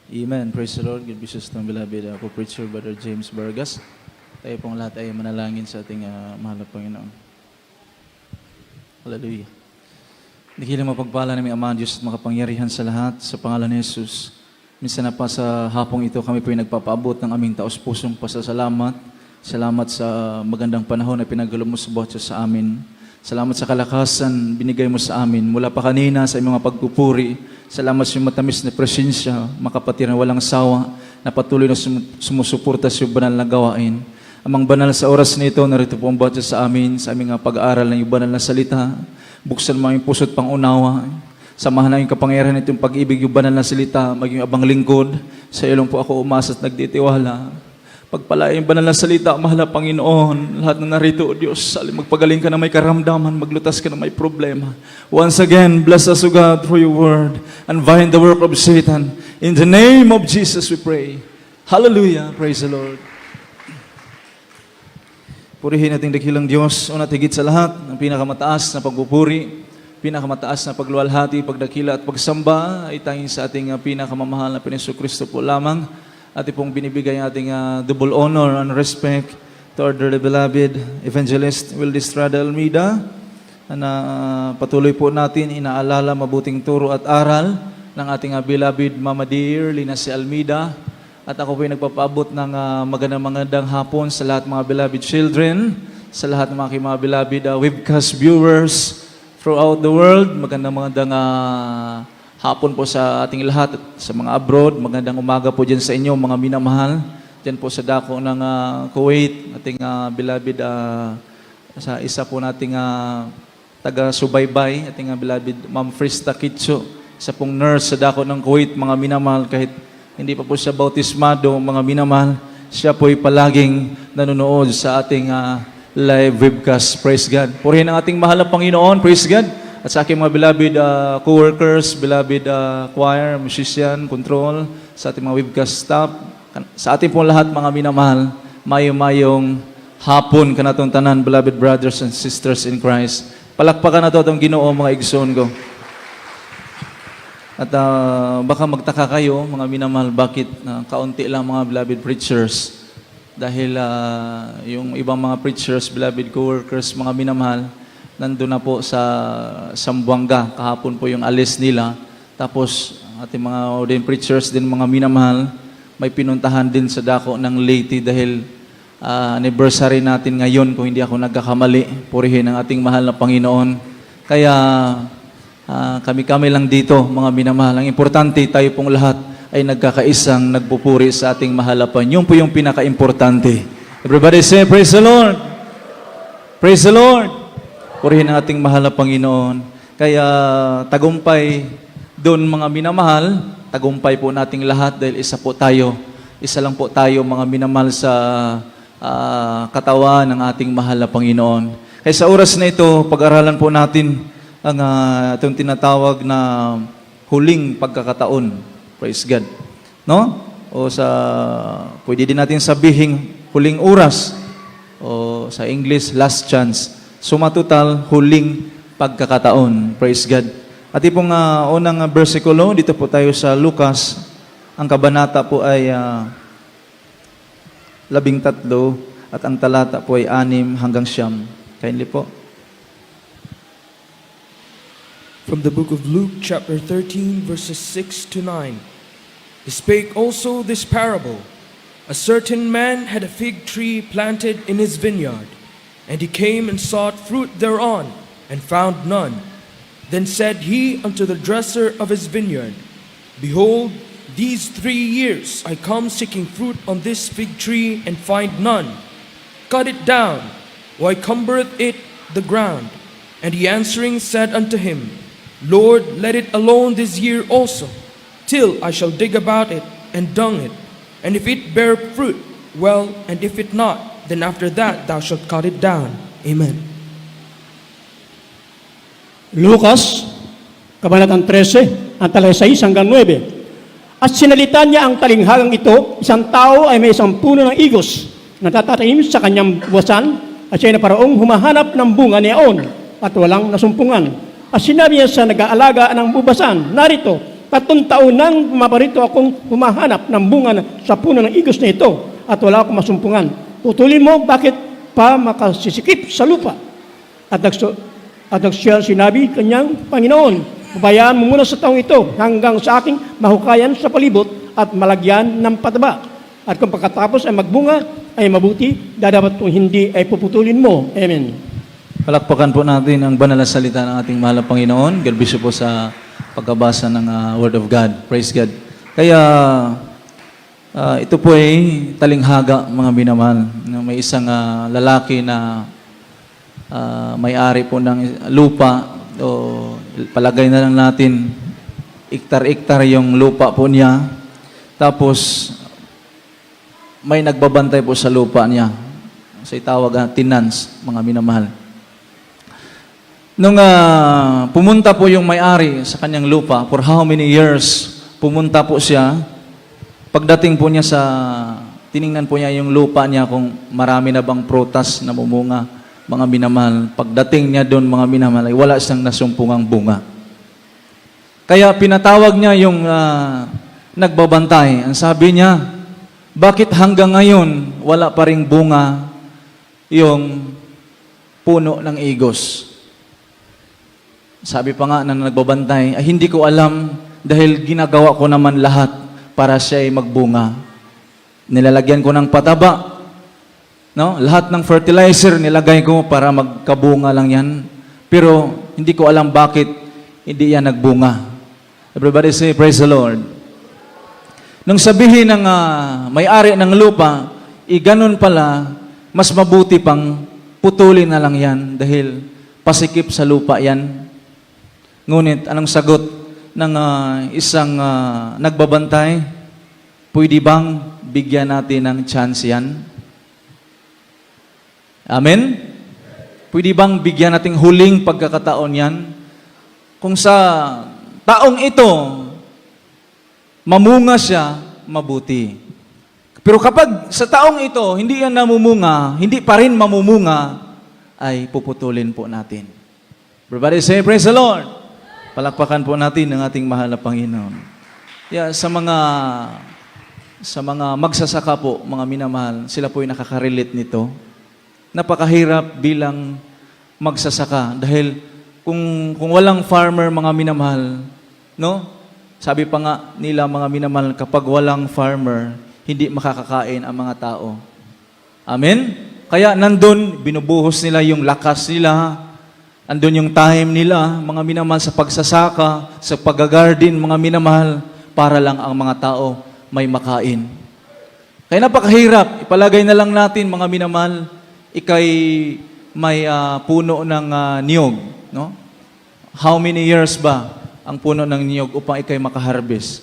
Amen. Praise the Lord. Good wishes ng beloved co-preacher, Brother James Vargas. Tayo pong lahat ay manalangin sa ating mahal na Panginoon. Hallelujah. Dakilang mapagpala namin Ama, Diyos at makapangyarihan sa lahat, sa pangalan ni Jesus. Minsan na pa sa hapong ito, kami po ay nagpapaabot ng aming taos-pusong pasasalamat. Salamat sa magandang panahon na pinagalo mo sa bawat sa amin. Salamat sa kalakasan binigay mo sa amin. Mula pa kanina sa mga pagpupuri, salamat sa iyong matamis na presensya, makapatid na walang sawa, na patuloy na sumusuporta sa iyong banal na gawain. Amang banal sa oras nito, narito po ang bawat sa amin, sa aming pag-aaral ng iyong banal na salita. Buksan mo ang puso't pangunawa. Samahan na yung kapangyarihan nitong pag-ibig, yung banal na salita, maging abang lingkod. Sa iyo lang po ako umasa at nagtitiwala. Pagpalain yung banal na salita, mahal na Panginoon, lahat na narito, O Diyos, magpagaling ka na may karamdaman, maglutas ka na may problema. Once again, bless us, O God, through your word, and bind the work of Satan. In the name of Jesus we pray. Hallelujah. Praise the Lord. Purihin nating dakilang Diyos, una tigit sa lahat, ang pinakamataas na pagpupuri, pinakamataas na pagluwalhati, pagdakila at pagsamba ay tanging sa ating pinakamamahal na Jesu-Kristo po lamang. At pong binibigay ating double honor and respect to our dearly beloved evangelist Wildy Estrada Almeida na patuloy po natin inaalala mabuting turo at aral ng ating beloved Mama Dear Lina C. Almeida. At ako po ay nagpapaabot ng magandang hapon sa lahat mga beloved children, sa lahat ng mga beloved webcast viewers throughout the world. Magandang hapon po sa ating lahat, sa mga abroad. Magandang umaga po dyan sa inyo, mga minamahal. Dyan po sa dako ng Kuwait, ating beloved, sa isa po nating taga-subaybay, ating beloved Ma'am Frista Kitso, isa pong nurse sa dako ng Kuwait, mga minamahal, kahit hindi pa po siya bautismado, mga minamahal, siya po ay palaging nanonood sa ating live webcast. Praise God. Purihin ang ating mahal na Panginoon. Praise God. At sa aking mga beloved co-workers, beloved choir, musician, control, sa ating mga webcast staff, sa ating pong lahat mga minamahal, mayong hapon kanatong tanan, beloved brothers and sisters in Christ. Palakpakan na ito itong Ginoo, mga igsoon ko. At baka magtaka kayo, mga minamahal, bakit kaunti lang mga beloved preachers? Dahil yung ibang mga preachers, beloved co-workers, mga minamahal, nandun na po sa Sambuanga. Kahapon po yung alis nila. Tapos, ating mga ordained preachers din, mga minamahal, may pinuntahan din sa dako ng Leyte dahil anniversary natin ngayon, kung hindi ako nagkakamali. Purihin ang ating mahal na Panginoon. Kaya, kami-kami lang dito, mga minamahal. Ang importante, tayo pong lahat ay nagkakaisang nagpupuri sa ating mahalapan. Yun po yung pinaka-importante. Everybody say, praise the Lord! Praise the Lord! Purihin ang ating mahal na Panginoon. Kaya tagumpay doon mga minamahal, tagumpay po nating lahat dahil isa po tayo, isa lang po tayo mga minamahal sa katawan ng ating mahal na Panginoon. Kaya sa oras na ito, pag-aralan po natin ang itong tinatawag na huling pagkakataon. Praise God. No? O pwede din natin sabihin huling oras. O sa English, last chance. Sumatotal, huling pagkakataon. Praise God. At pong unang versikulo, dito po tayo sa Lucas. Ang kabanata po ay 13 at ang talata po ay 6 hanggang 9. Kindly po. From the book of Luke, chapter 13, verses 6 to 9. He spake also this parable. A certain man had a fig tree planted in his vineyard, and he came and sought fruit thereon, and found none. Then said he unto the dresser of his vineyard, Behold, these 3 years I come seeking fruit on this fig tree, and find none. Cut it down, why cumbereth it the ground? And he answering said unto him, Lord, let it alone this year also, till I shall dig about it, and dung it. And if it bear fruit, well, and if it not, then after that thou shalt cut it down. Amen. Lucas, Kabanatang 13, ang talay 6 hanggang 9. At sinalita niya ang talinghagang ito, isang tao ay may isang puno ng igos na tatatanim sa kanyang buwasan, at siya na paraong humahanap ng bunga niyaon at walang nasumpungan. At sinabi niya sa nag-aalaga ng bubasan, narito, Tatlong taon nang pumaparito akong humahanap ng bunga sa puno ng igos na ito at wala akong masumpungan. Putulin mo, bakit pa makasisikip sa lupa? At siya sinabi kanyang Panginoon, pabayaan mo muna sa taong ito hanggang sa aking mahukayan sa palibot at malagyan ng pataba. At kung pagkatapos ay magbunga, ay mabuti, dadapat kung hindi ay puputulin mo. Amen. Palakpakan po natin ang banal na salita ng ating mahal na Panginoon. God bless you po sa pagkabasa ng Word of God. Praise God. Kaya, ito po ay talinghaga, mga binamahal. May isang lalaki na may-ari po ng lupa. O palagay na lang natin, iktar-iktar yung lupa po niya. Tapos, may nagbabantay po sa lupa niya. Sa itawag tenants, mga minamahal. Nung pumunta po yung may-ari sa kanyang lupa, for how many years pumunta po siya, pagdating po niya tiningnan po niya yung lupa niya kung marami na bang prutas na mumunga, mga minamahal. Pagdating niya doon, mga minamahal, ay wala siyang nasumpungang bunga. Kaya pinatawag niya yung nagbabantay. Ang sabi niya, bakit hanggang ngayon wala pa ring bunga yung puno ng igos? Sabi pa nga na nagbabantay, ay hindi ko alam dahil ginagawa ko naman lahat para siya ay magbunga. Nilalagyan ko ng pataba, no? Lahat ng fertilizer nilagay ko para magkabunga lang yan. Pero hindi ko alam bakit hindi yan nagbunga. Everybody say, praise the Lord. Nung sabihin ng may-ari ng lupa, ganun pala, mas mabuti pang putulin na lang yan dahil pasikip sa lupa yan. Ngunit, anong sagot ng isang nagbabantay? Pwede bang bigyan natin ng chance yan? Amen? Pwede bang bigyan natin huling pagkakataon yan? Kung sa taong ito, mamunga siya, mabuti. Pero kapag sa taong ito, hindi yan namumunga, hindi pa rin mamumunga, ay puputulin po natin. Everybody say, praise the Lord. Palakpakan po natin ang ating mahal na Panginoon. Yeah, sa mga magsasaka po, mga minamahal, sila po ay nakaka-relate nito. Napakahirap bilang magsasaka dahil kung walang farmer, mga minamahal, no? Sabi pa nga nila, mga minamahal, kapag walang farmer, hindi makakakain ang mga tao. Amen? Kaya nandun, binubuhos nila yung lakas nila, andun yung time nila, mga minamahal, sa pagsasaka, sa pag-garden, mga minamahal, para lang ang mga tao may makain. Kaya napakahirap. Ipalagay na lang natin, mga minamahal, ikay may puno ng niyog. No? How many years ba ang puno ng niyog upang ikay makaharvest?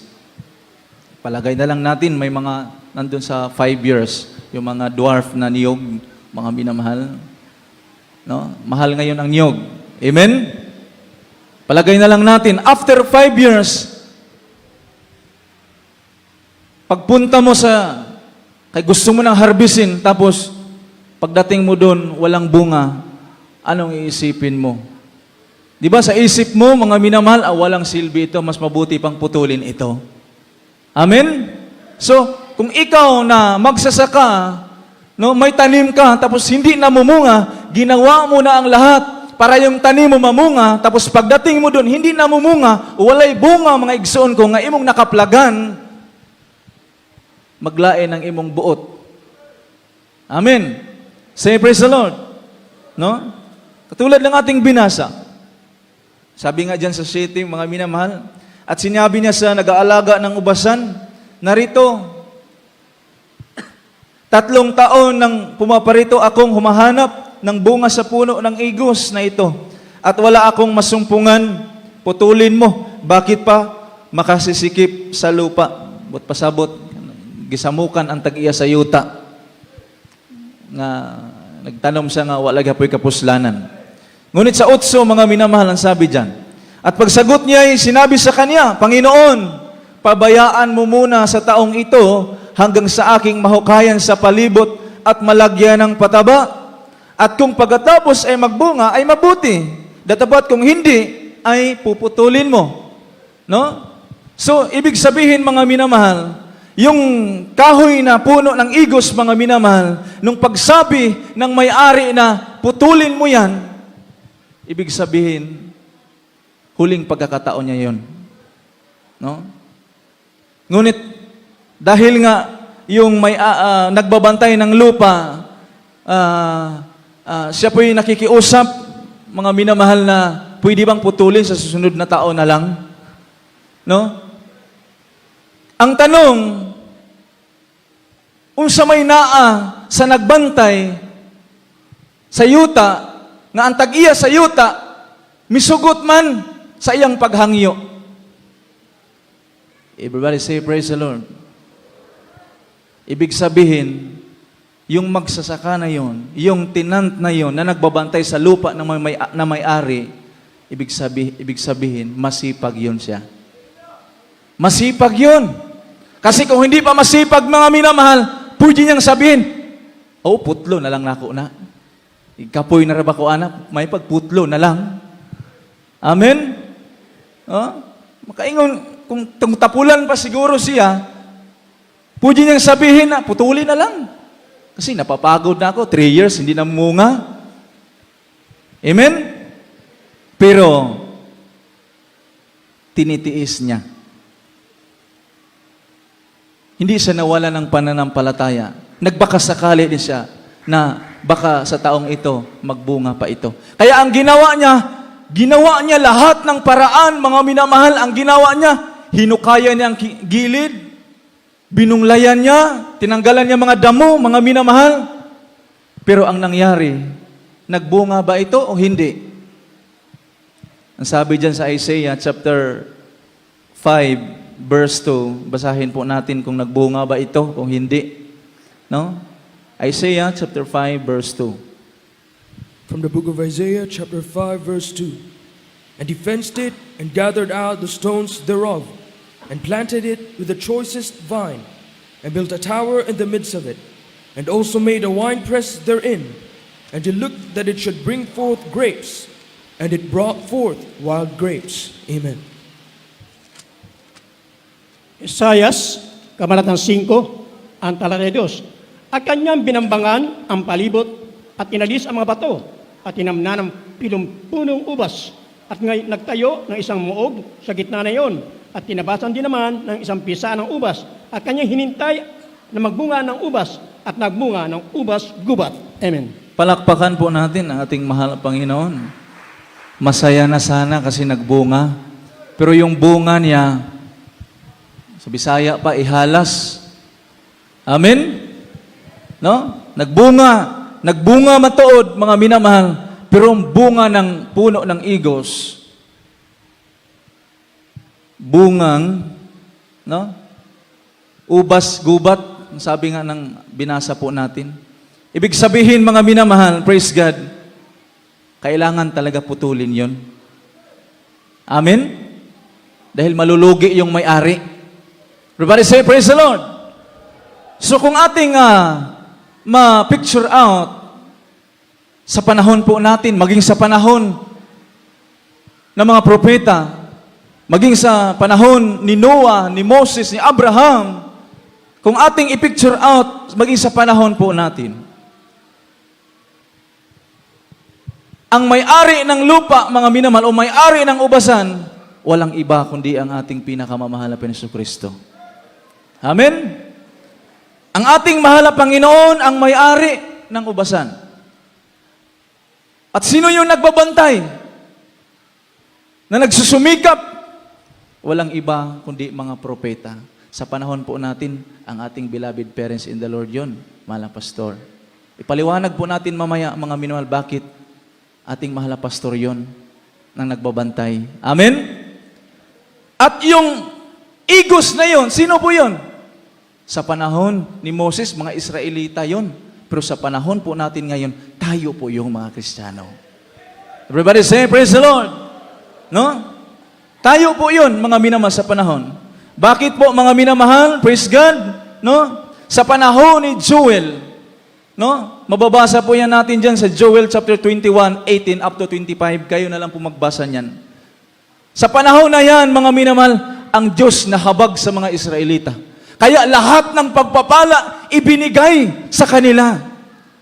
Palagay na lang natin, may mga nandun sa 5 years, yung mga dwarf na niyog, mga minamahal. No? Mahal ngayon ang niyog. Amen? Palagay na lang natin, after 5 years, pagpunta mo kay gusto mo nang harvestin, tapos pagdating mo doon, walang bunga, anong iisipin mo? Di ba sa isip mo, mga minamahal, walang silbi ito, mas mabuti pang putulin ito. Amen? So, kung ikaw na magsasaka, no, may tanim ka, tapos hindi namumunga, ginawa mo na ang lahat para yung tanim mo mamunga, tapos pagdating mo doon, hindi namumunga, walay bunga, mga igsoon ko, nga imong nakaplagan, maglain ng imong buot. Amen. Say praise the Lord. No? Katulad ng ating binasa. Sabi nga dyan sa setting, mga minamahal, at sinabi niya sa nag-aalaga ng ubasan, narito, 3 taon nang pumaparito akong humahanap ng bunga sa puno ng igos na ito. At wala akong masumpungan, putulin mo. Bakit pa makasisikip sa lupa? But pasabot, gisamukan ang tag-iya sa yuta. Nga, nagtanom siya nga, wala gapoy kapuslanan. Ngunit sa 8, mga minamahal, ang sabi dyan. At pagsagot niya ay sinabi sa kanya, Panginoon, pabayaan mo muna sa taong ito hanggang sa aking mahukayan sa palibot at malagyan ng pataba. At kung pagkatapos ay magbunga, ay mabuti. Datapat kung hindi, ay puputulin mo. No? So, ibig sabihin mga minamahal, yung kahoy na puno ng igos mga minamahal, nung pagsabi ng may-ari na putulin mo yan, ibig sabihin, huling pagkakataon niya yon. No? Ngunit, dahil nga yung nagbabantay ng lupa, siya po'y nakikiusap, mga minamahal na pwede bang putulin sa susunod na taon na lang? No? Ang tanong, unsa may naa sa nagbantay sa yuta, nga ang tag-iya sa yuta, misugot man sa iyang paghangyo. Everybody say, praise the Lord. Ibig sabihin, yung magsasaka na yon, yung tenant na yon na nagbabantay sa lupa na may-ari, ibig sabihin, masipag yon siya. Masipag yun. Kasi kung hindi pa masipag mga minamahal, pwede niyang sabihin, oh, putlo na lang nako na. Ikapoy na raba ko anak, may pagputlo na lang. Amen? Oh? Makaingon, kung tapulan pa siguro siya, pwede niyang sabihin na, putulin na lang. Kasi napapagod na ako, 3 years, hindi na munga. Amen? Pero, tinitiis niya. Hindi siya nawala ng pananampalataya. Nagbakasakali din siya na baka sa taong ito, magbunga pa ito. Kaya ang ginawa niya lahat ng paraan, mga minamahal, ang ginawa niya, hinukaya niya ang gilid, binunglayan niya, tinanggalan niya mga damo, mga minamahal. Pero ang nangyari, nagbunga ba ito o hindi? Ang sabi dyan sa Isaiah chapter 5, verse 2, basahin po natin kung nagbunga ba ito, kung hindi. No? Isaiah chapter 5, verse 2. From the book of Isaiah, chapter 5, verse 2. And he fenced it, and gathered out the stones thereof, and planted it with the choicest vine, and built a tower in the midst of it, and also made a winepress therein. And he looked that it should bring forth grapes, and it brought forth wild grapes. Amen. Isayas, Kabanatang 5, ang talata 2. At kanyang binambangan ang palibot at inalis ang mga bato at tinamnan ng punong ubas at nagtayo ng isang muog sa gitna na iyon at tinabasan din naman ng isang pisa ng ubas at kanyang hinintay na magbunga ng ubas at nagbunga ng ubas gubat. Amen. Palakpakan po natin ang ating mahal na Panginoon. Masaya na sana kasi nagbunga. Pero yung bunga niya, sa Bisaya pa, ihalas. Amen? No? Nagbunga matuod, mga minamahal, pero ang bunga ng puno ng igos, bungang, no? Ubas, gubat, sabi nga ng binasa po natin. Ibig sabihin, mga minamahal, praise God, kailangan talaga putulin yon. Amen? Dahil malulugi yung may-ari. Everybody say, praise the Lord. So kung ating ma-picture out sa panahon po natin, maging sa panahon ng mga propeta, maging sa panahon ni Noah, ni Moses, ni Abraham, kung ating i-picture out, maging sa panahon po natin, ang may-ari ng lupa, mga minamahal, o may-ari ng ubasan, walang iba kundi ang ating pinakamamahal na Jesucristo. Amen? Ang ating mahal na Panginoon ang may-ari ng ubasan. At sino yung nagbabantay? Na nagsusumikap? Walang iba kundi mga propeta. Sa panahon po natin, ang ating beloved parents in the Lord yon, mahal na pastor. Ipaliwanag po natin mamaya, mga minamahal, bakit ating mahal na pastor yon nang nagbabantay. Amen? At yung igos na yon, sino po yon? Sa panahon ni Moses, mga Israelita yon. Pero sa panahon po natin ngayon, tayo po yung mga Kristiyano. Everybody say, praise the Lord. No? Tayo po yun, mga minamahal, sa panahon. Bakit po, mga minamahal? Praise God. No? Sa panahon ni Joel, no? Mababasa po yan natin dyan sa Joel chapter 21, 18 up to 25. Kayo na lang po magbasa niyan. Sa panahon na yan, mga minamahal, ang Diyos na habag sa mga Israelita. Kaya lahat ng pagpapala ibinigay sa kanila.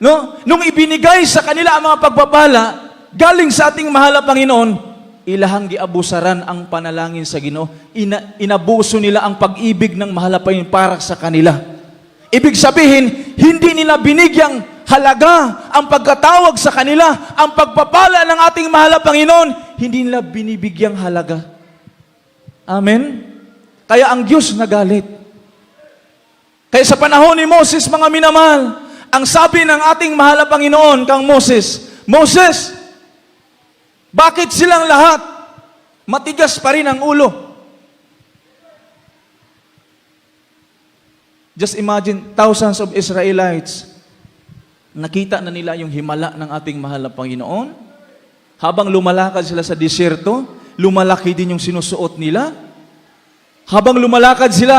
No? Nung ibinigay sa kanila ang mga pagpapala, galing sa ating mahal na Panginoon, ilahang giabusaran ang panalangin sa Ginoo. Inabuso nila ang pag-ibig ng mahal na Panginoon para sa kanila. Ibig sabihin, hindi nila binigyang halaga ang pagkatawag sa kanila, ang pagpapala ng ating mahal na Panginoon, hindi nila binibigyang halaga. Amen? Kaya ang Diyos nagalit. Kaya sa panahon ni Moses, mga minamahal, ang sabi ng ating mahal na Panginoon kang Moses, Moses, bakit silang lahat matigas pa rin ang ulo? Just imagine, thousands of Israelites, nakita na nila yung himala ng ating mahal na Panginoon. Habang lumalakad sila sa disyerto, lumalaki din yung sinusuot nila. Habang lumalakad sila,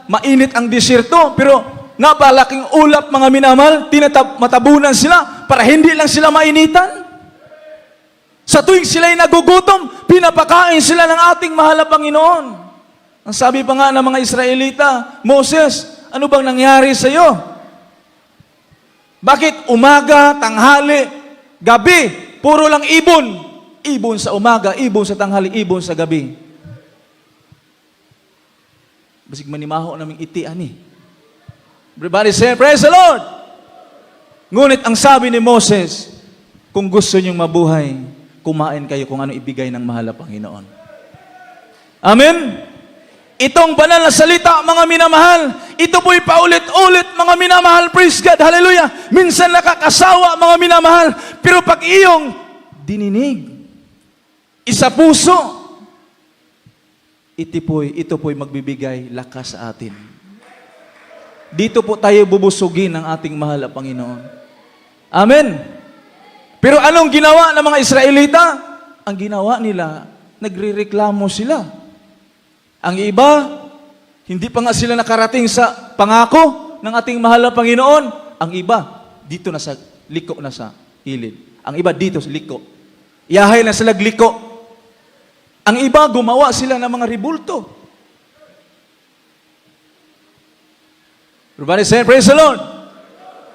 mainit ang disyerto, pero napalaking ulap, mga minamahal, matabunan sila para hindi lang sila mainitan. Sa tuwing sila'y nagugutom, pinapakain sila ng ating mahal na Panginoon. Ang sabi pa nga ng mga Israelita, Moses, ano bang nangyari sa iyo? Bakit umaga, tanghali, gabi, puro lang ibon? Ibon sa umaga, ibon sa tanghali, ibon sa gabi. Basig manimaho naming itian eh. Everybody say, praise the Lord! Ngunit ang sabi ni Moses, kung gusto niyong mabuhay, kumain kayo kung ano ibigay ng mahal na Panginoon. Amen? Itong banal na salita, mga minamahal, ito po'y paulit-ulit, mga minamahal, praise God, hallelujah. Minsan nakakasawa, mga minamahal, pero pag iyong dininig, isa puso, ito po'y magbibigay lakas sa atin. Dito po tayo bubusugin ng ating mahal na Panginoon. Amen? Pero anong ginawa ng mga Israelita? Ang ginawa nila, nagrereklamo sila. Ang iba, hindi pa nga sila nakarating sa pangako ng ating mahal na Panginoon. Ang iba, dito na sa liko na sa ilid. Ang iba dito sa liko. Yahay na sila liko. Ang iba, gumawa sila ng mga ribulto. Everybody say, praise the Lord.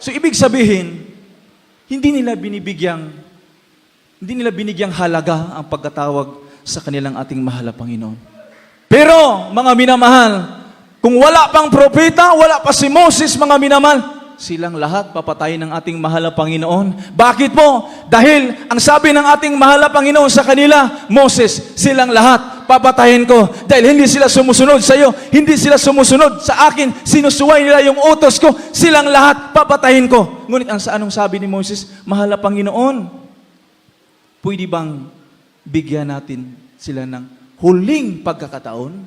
So, ibig sabihin, hindi nila binigyang halaga ang pagkatawag sa kanilang ating mahal na Panginoon. Pero, mga minamahal, kung wala pang propeta, wala pa si Moses, mga minamahal, silang lahat papatayin ng ating mahal na Panginoon. Bakit po? Dahil ang sabi ng ating mahal na Panginoon sa kanila, Moses, silang lahat papatayin ko. Dahil hindi sila sumusunod sa iyo, hindi sila sumusunod sa akin, sinusuway nila yung utos ko, silang lahat papatayin ko. Ngunit anong sabi ni Moses? Mahal na Panginoon, pwede bang bigyan natin sila ng huling pagkakataon?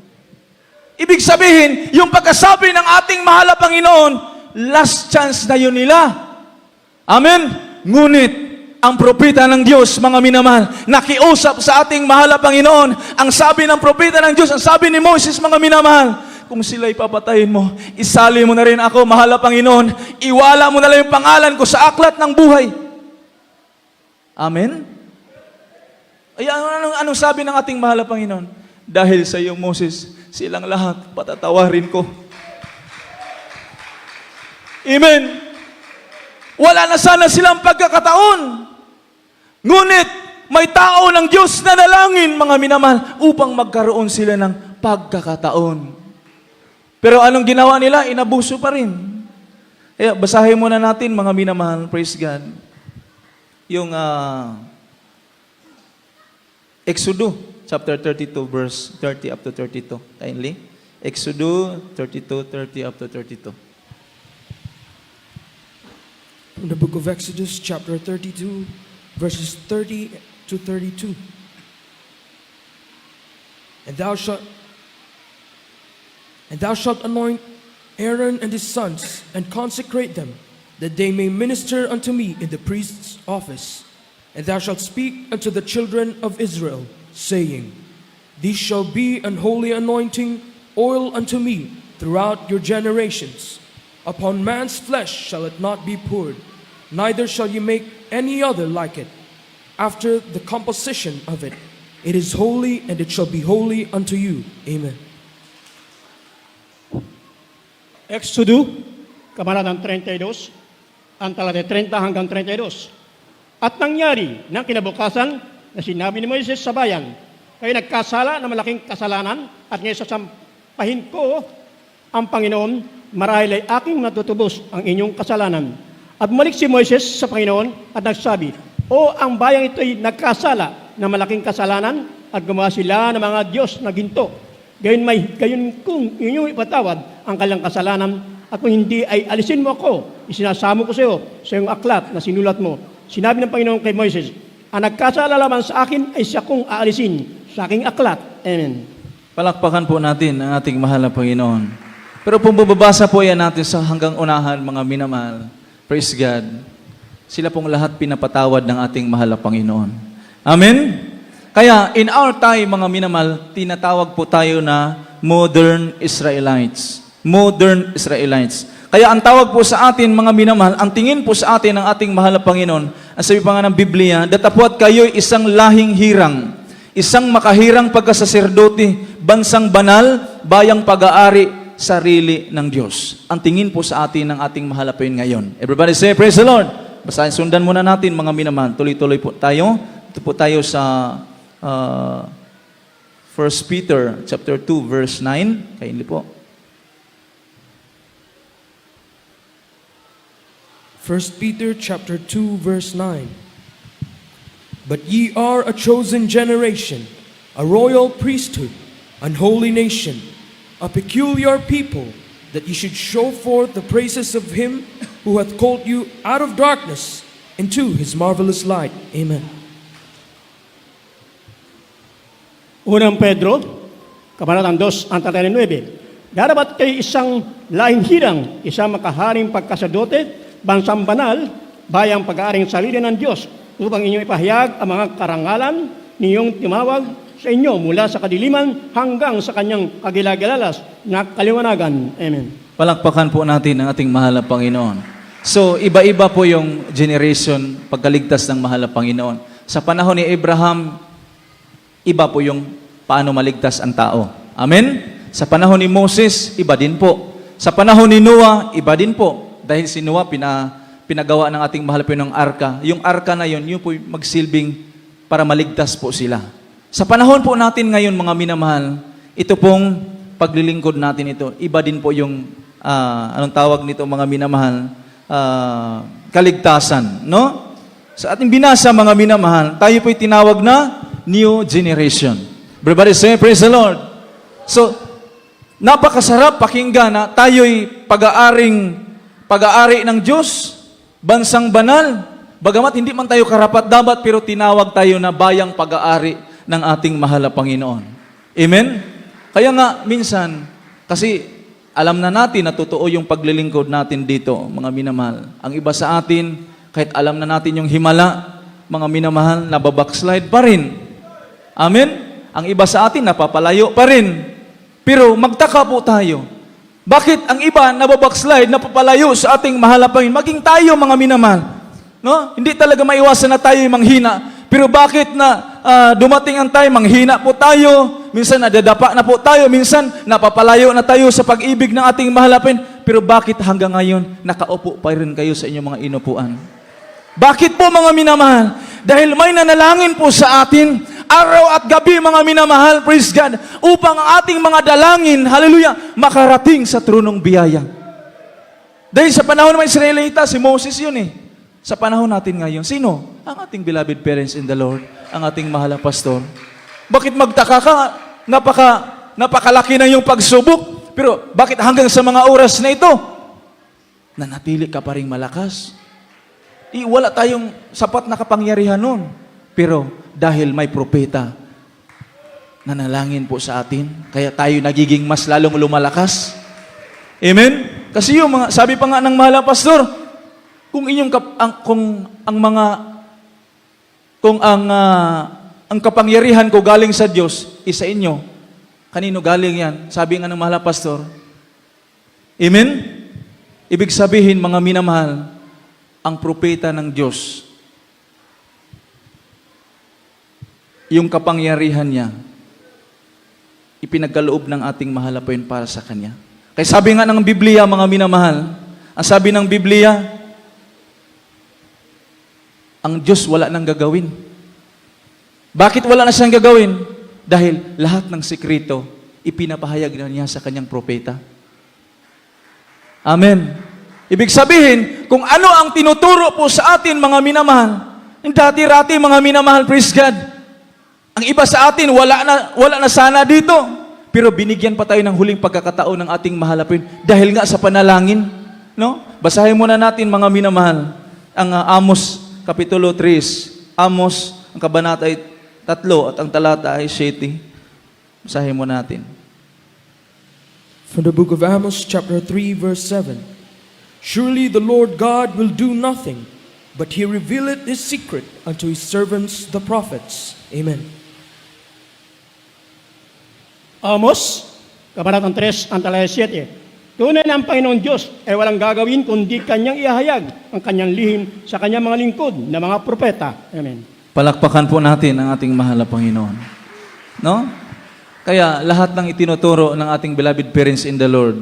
Ibig sabihin, yung pagkasabi ng ating mahal na Panginoon, last chance na yun nila. Amen? Ngunit, ang propeta ng Diyos, mga minamahal, nakiusap sa ating mahal na Panginoon. Ang sabi ng propeta ng Diyos, ang sabi ni Moses, mga minamahal, kung sila'y papatayin mo, isali mo na rin ako, mahal na Panginoon. Iwala mo na lang yung pangalan ko sa aklat ng buhay. Amen? Ay, anong sabi ng ating mahal na Panginoon? Dahil sa iyo, Moses, silang lahat patatawarin ko. Amen. Wala na sana silang pagkakataon. Ngunit, may tao ng Diyos na dalangin, mga minamahal, upang magkaroon sila ng pagkakataon. Pero anong ginawa nila? Inabuso pa rin. Kaya basahin muna natin, mga minamahal, praise God, yung Exodus chapter 32, verse 30 up to 32. Kindly. Exodus 32, 30 up to 32. From the book of Exodus, chapter 32, verses 30 to 32. And thou shalt anoint Aaron and his sons, and consecrate them, that they may minister unto me in the priest's office. And thou shalt speak unto the children of Israel, saying, These shall be an holy anointing, oil unto me throughout your generations. Upon man's flesh shall it not be poured, neither shall you make any other like it. After the composition of it, it is holy, and it shall be holy unto you. Amen. Exodo, Kabanatang 32, ang talata 30 hanggang 32. At nangyari ng kinabukasan na sinabi ni Moises sa bayan, kayo nagkasala na malaking kasalanan at ngayon sasampahin ko ang Panginoon, marahil ay aking matutubos ang inyong kasalanan. At bumalik si Moises sa Panginoon at nagsabi, O ang bayang ito'y nagkasala na malaking kasalanan at gumawa sila ng mga Diyos na ginto. Gayon kung inyong ipatawad ang kanilang kasalanan at kung hindi ay alisin mo ako, isinasamo ko sa iyong aklat na sinulat mo. Sinabi ng Panginoon kay Moises, ang nagkasala lamang sa akin ay siya kong aalisin sa aking aklat. Amen. Palakpakan po natin ang ating mahal na Panginoon. Pero kung babasa po yan natin sa hanggang unahan, mga minamahal, praise God, sila pong lahat pinapatawad ng ating mahal na Panginoon. Amen? Kaya, in our time, mga minamahal, tinatawag po tayo na modern Israelites. Modern Israelites. Kaya ang tawag po sa atin, mga minamahal, ang tingin po sa atin ng ating mahal na Panginoon, ang sabi pa nga ng Biblia, datapwat kayo'y isang lahing hirang, isang makahirang pagkasaserdote, bansang banal, bayang pag-aari, sarili ng Diyos. Ang tingin po sa atin ng ating mahal na Panginoon ngayon. Everybody say, praise the Lord. Basahin, sundan muna natin, mga minamahal. Tuloy-tuloy po tayo. Ito po tayo sa 1 Peter chapter 2, verse 9. Kainli po. 1 Peter chapter 2 verse 9. But ye are a chosen generation, a royal priesthood, an holy nation, a peculiar people, that ye should show forth the praises of him who hath called you out of darkness into his marvelous light. Amen. Unang Pedro, Kabanatang 2, ang talata 9. Darapat kayo isang lahing hirang, isang makaharing pagkasadote, bansang banal, bayang pag-aaring sarili ng Diyos, upang inyong ipahayag ang mga karangalan niyong timawag sa inyo mula sa kadiliman hanggang sa kanyang kagilagalalas na kaliwanagan. Amen. Palakpakan po natin ang ating mahal na Panginoon. So, iba-iba po yung generation pagkaligtas ng mahal na Panginoon. Sa panahon ni Abraham, iba po yung paano maligtas ang tao. Amen? Sa panahon ni Moses, iba din po. Sa panahon ni Noah, iba din po. Dahil si Noah, pinagawa ng ating mahal po ng arka. Yung arka na yun po magsilbing para maligtas po sila. Sa panahon po natin ngayon, mga minamahal, ito pong paglilingkod natin ito. Iba din po yung, anong tawag nito, mga minamahal, kaligtasan. No? Sa ating binasa, mga minamahal, tayo po'y tinawag na new generation. Everybody say, praise the Lord. So, napakasarap pakinggan na tayo'y pag-aari ng Diyos, bansang banal. Bagamat hindi man tayo karapat-dapat, pero tinawag tayo na bayang pag-aari ng ating mahal na Panginoon. Amen? Kaya nga, minsan, kasi alam na natin na totoo yung paglilingkod natin dito, mga minamahal. Ang iba sa atin, kahit alam na natin yung himala, mga minamahal, nababackslide pa rin. Amen? Ang iba sa atin, napapalayo pa rin. Pero magtaka po tayo. Bakit ang iba nababackslide, napapalayo sa ating mahal na Panginoon? Maging tayo, mga minamahal. No? Hindi talaga maiwasan na tayo manghina. Pero bakit na dumating ang time, manghina po tayo, minsan nadadapa na po tayo, minsan napapalayo na tayo sa pag-ibig ng ating mahal na Panginoon. Pero bakit hanggang ngayon, nakaupo pa rin kayo sa inyong mga inupuan? Bakit po, mga minamahal? Dahil may nanalangin po sa atin, araw at gabi, mga minamahal, praise God, upang ang ating mga dalangin, hallelujah, makarating sa tronong biyaya. Dahil sa panahon ng mga Israelita, si Moses yun eh. Sa panahon natin ngayon, sino? Ang ating beloved parents in the Lord, ang ating mahal na pastor. Bakit magtaka ka? Napakalaki na yung pagsubok, pero bakit hanggang sa mga oras na ito, nanatili ka pa rin malakas? Wala tayong sapat na kapangyarihan nun. Pero dahil may propeta, nanalangin po sa atin, kaya tayo nagiging mas lalong lumalakas. Amen? Kasi yung mga, sabi pa nga ng mahal na pastor, kung ang kapangyarihan ko galing sa Diyos, isa inyo, kanino galing yan? Sabi nga ng mahal na pastor. Amen? Ibig sabihin, mga minamahal, ang propeta ng Diyos, yung kapangyarihan niya, ipinagkaloob ng ating mahal na Panginoon para sa Kanya. Kaya sabi nga ng Biblia, mga minamahal, ang sabi ng Biblia, ang Diyos wala nang gagawin. Bakit wala na siyang gagawin? Dahil lahat ng sikreto, ipinapahayag na niya sa kanyang propeta. Amen. Ibig sabihin, kung ano ang tinuturo po sa atin, mga minamahal, dati-rati, mga minamahal, praise God, ang iba sa atin, wala na sana dito. Pero binigyan pa tayo ng huling pagkakataon ng ating mahalapin dahil nga sa panalangin. No? Basahin muna natin, mga minamahal, ang Amos Kapitulo 3. Amos, ang kabanata ay 3 at ang talata ay 7. Basahin muna natin. From the book of Amos, chapter 3, verse 7. Surely the Lord God will do nothing, but he revealeth his secret unto his servants the prophets. Amen. Amos, Kabanatang 3, ang talaya 7. Tunay na ang Panginoon Diyos ay walang gagawin kundi kanyang ihahayag ang kanyang lihim sa kanyang mga lingkod na mga propeta. Amen. Palakpakan po natin ang ating mahal na Panginoon. No? Kaya lahat ng itinuturo ng ating beloved parents in the Lord,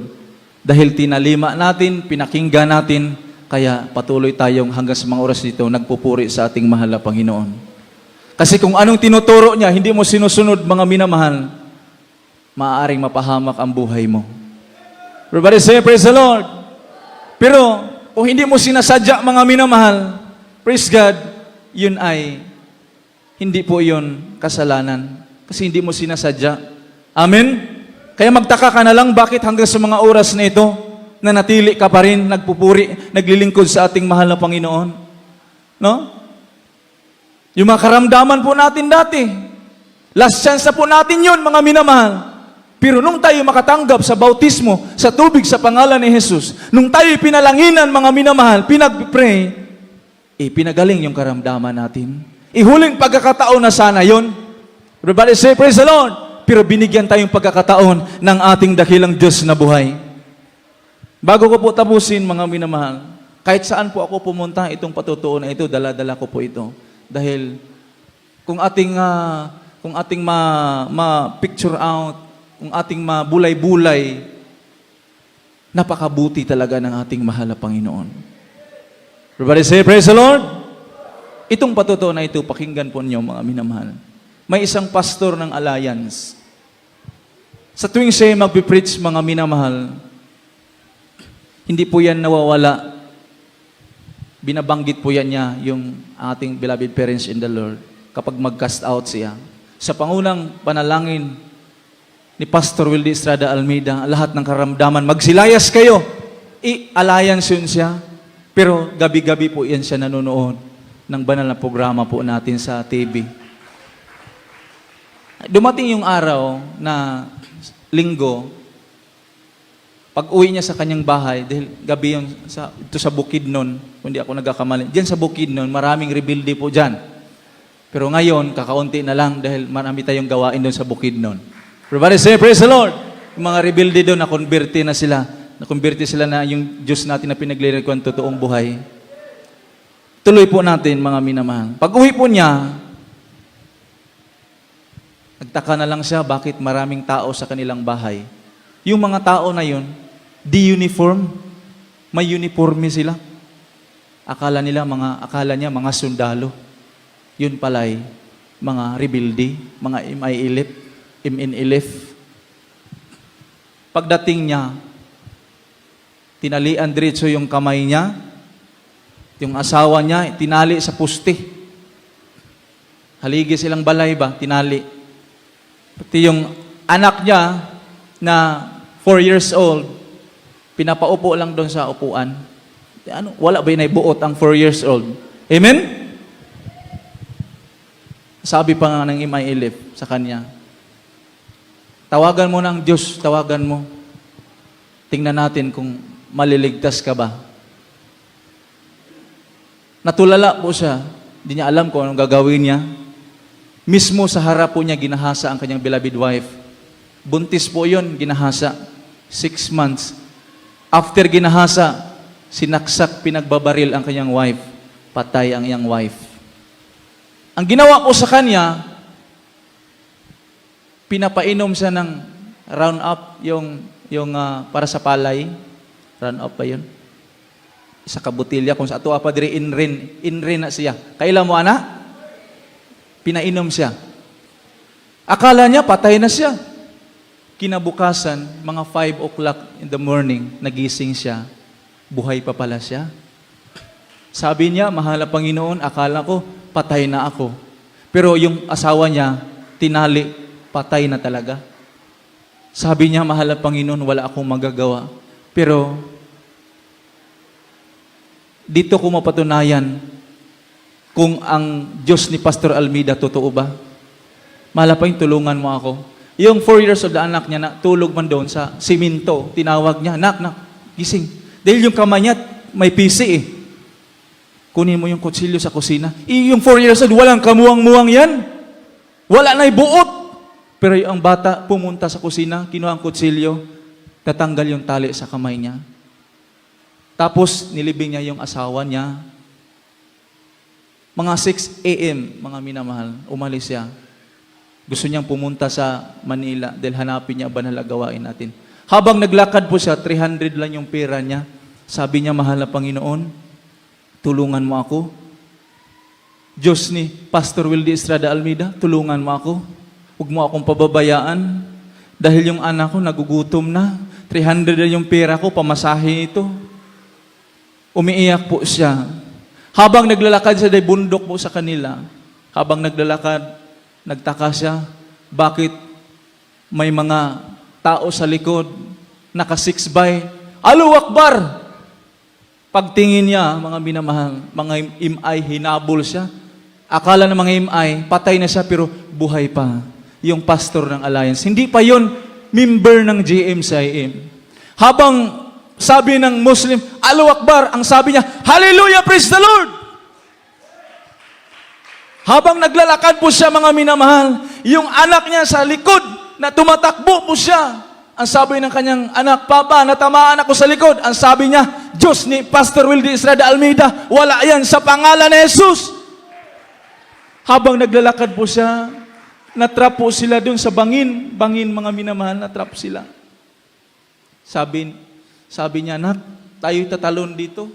dahil tinalima natin, pinakinggan natin, kaya patuloy tayong hanggang sa mga oras dito nagpupuri sa ating mahal na Panginoon. Kasi kung anong tinuturo niya, hindi mo sinusunod, mga minamahal, maaaring mapahamak ang buhay mo. Everybody say, praise the Lord. Pero, kung hindi mo sinasadya, mga minamahal, praise God, yun ay, hindi po yun kasalanan. Kasi hindi mo sinasadya. Amen? Kaya magtaka ka na lang, bakit hanggang sa mga oras na ito, na natili ka pa rin, nagpupuri, naglilingkod sa ating mahal na Panginoon. No? Yung mga karamdaman po natin dati, last chance na po natin yun, mga minamahal. Pero nung tayo makatanggap sa bautismo, sa tubig sa pangalan ni Jesus, nung tayo pinalanginan, mga minamahal, pinag-pray, pinagaling yung karamdaman natin. Ihuling pagkakataon na sana yon. Everybody say, praise the Lord. Pero binigyan tayong pagkakataon ng ating dakilang Diyos na buhay. Bago ko po tapusin, mga minamahal, kahit saan po ako pumunta, itong patutuo na ito, dala-dala ko po ito. Dahil kung ating ma-picture out, kung ating mabulay-bulay, napakabuti talaga ng ating mahal na Panginoon. Everybody say, praise the Lord. Itong patutuo na ito, pakinggan po niyo, mga minamahal. May isang pastor ng Alliance. Sa tuwing siya magpipreach, mga minamahal, hindi po yan nawawala. Binabanggit po yan niya yung ating beloved parents in the Lord kapag mag-cast out siya. Sa pangunang panalangin ni Pastor Wildy Estrada Almeida, lahat ng karamdaman, magsilayas kayo. Alliance yun siya. Pero gabi-gabi po yan siya nanonood ng banal na programa po natin sa TV. Dumating yung araw na linggo, pag uwi niya sa kanyang bahay, dahil gabi yun ito sa Bukidnon, kung di ako nagkakamali, diyan sa Bukidnon, maraming rebuilde po dyan. Pero ngayon, kakaunti na lang dahil marami tayong gawain doon sa Bukidnon. Everybody say, praise the Lord. Yung mga rebuilde doon, nakonberte na sila. Nakonberte sila na yung Diyos natin na pinaglirikuan totoong buhay. Tuloy po natin, mga minamahal. Pag uwi po niya, nagtaka na lang siya bakit maraming tao sa kanilang bahay. Yung mga tao na yun, di-uniform. May uniforme sila. Akala niya mga sundalo. Yun pala'y mga rebuilde, mga MNLF. Pagdating niya, tinalian diretso yung kamay niya, yung asawa niya, tinali sa puste. Haligi silang balay ba? Tinali. Pati yung anak niya na 4 years old, pinapaupo lang doon sa upuan. Wala ba yun ay buot ang 4 years old? Amen? Sabi pa nga ng MNLF sa kanya, tawagan mo ng Diyos, tawagan mo. Tingnan natin kung maliligtas ka ba. Natulala po siya. Hindi niya alam kung anong gagawin niya. Mismo sa harap po niya, ginahasa ang kanyang beloved wife. Buntis po yun, ginahasa. 6 months. After ginahasa, sinaksak, pinagbabaril ang kanyang wife. Patay ang iyang wife. Ang ginawa po sa kanya, pinapainom siya ng round up, yung yung para sa palay, run up ba yun? Isa ka butilya, kung sa ato pa diri inrin na siya. Kailan mo ana? Pinainom siya. Akala niya patay na siya. Kinabukasan, mga 5 o'clock in the morning, nagising siya. Buhay pa pala siya. Sabi niya, mahal na Panginoon, akala ko patay na ako. Pero yung asawa niya, tinali, patay na talaga. Sabi niya, mahal na Panginoon, wala akong magagawa. Pero, dito ko mapatunayan kung ang Diyos ni Pastor Almeida, totoo ba? Mahal na Panginoon, tulungan mo ako. Yung 4 years old na anak niya, na tulog man doon sa siminto, tinawag niya, nak, gising. Dahil yung kamay niya, may PC eh. Kunin mo yung kutsilyo sa kusina. Yung 4 years old, walang kamuwang-muwang yan. Wala na'y buot. Pero yung bata pumunta sa kusina, kinuha ang kutsilyo, tatanggal yung tali sa kamay niya. Tapos nilibing niya yung asawa niya. Mga 6 a.m., mga minamahal, umalis siya. Gusto niyang pumunta sa Manila dahil hanapin niya banal na gawain natin. Habang naglakad po siya, 300 lang yung pera niya. Sabi niya, mahal na Panginoon, tulungan mo ako. Diyos ni Pastor Wildy Estrada Almeida, tulungan mo ako. Huwag mo akong pababayaan. Dahil yung anak ko nagugutom na. 300 na yung pera ko, pamasahe ito. Umiiyak po siya. Habang naglalakad siya, dahil bundok po sa kanila. Habang naglalakad, nagtaka siya. Bakit may mga tao sa likod, naka 6x? Allahu Akbar! Pagtingin niya, mga minamahal, mga imay, hinabol siya. Akala ng mga imay, patay na siya pero buhay pa. Yung pastor ng Alliance. Hindi pa yon member ng GMCIM. Habang sabi ng Muslim, Allahu Akbar, ang sabi niya, Hallelujah, praise the Lord! Habang naglalakad po siya, mga minamahal, yung anak niya sa likod, na tumatakbo po siya. Ang sabi ng kanyang anak, Papa, natamaan ako sa likod. Ang sabi niya, Diyos ni Pastor Wildy Estrada Almeida, wala yan sa pangalan ni Jesus. Habang naglalakad po siya, natrap po sila dun sa bangin, mga minamahal, natrap sila. Sabi niya, anak, tayo tatalon dito.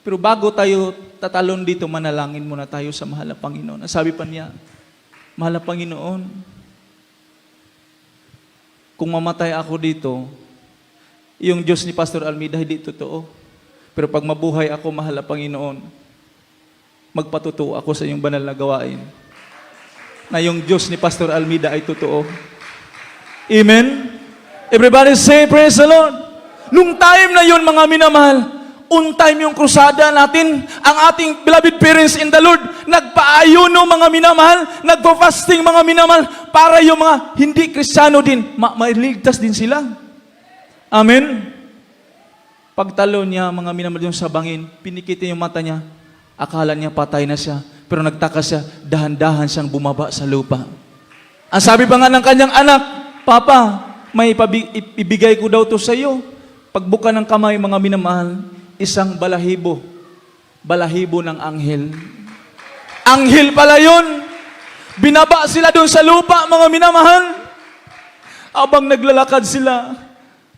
Pero bago tayo tatalon dito, manalangin muna tayo sa mahal na Panginoon. Ang sabi pa niya, mahal na Panginoon, kung mamatay ako dito, yung Diyos ni Pastor Almeida hindi totoo. Pero pag mabuhay ako, mahal na Panginoon, magpatutuo ako sa iyong banal na gawain na yung Diyos ni Pastor Almeida ay totoo. Amen? Everybody say, praise the Lord. Nung time na yun, mga minamahal, on time yung krusada natin, ang ating beloved parents in the Lord, nagpaayuno, mga minamahal, nagpo-fasting, mga minamahal, para yung mga hindi Kristiyano din, mailigtas din sila. Amen? Pagtalo niya, mga minamahal, yung sa bangin, pinikitin yung mata niya, akala niya patay na siya, pero nagtaka siya, dahan-dahan siyang bumaba sa lupa. Ang sabi pa nga ng kanyang anak, Papa, may ibigay ko daw to sa iyo. Pagbuka ng kamay, mga minamahal, isang balahibo ng anghel. Anghel pala yun. Binaba sila doon sa lupa, mga minamahal. Abang naglalakad sila,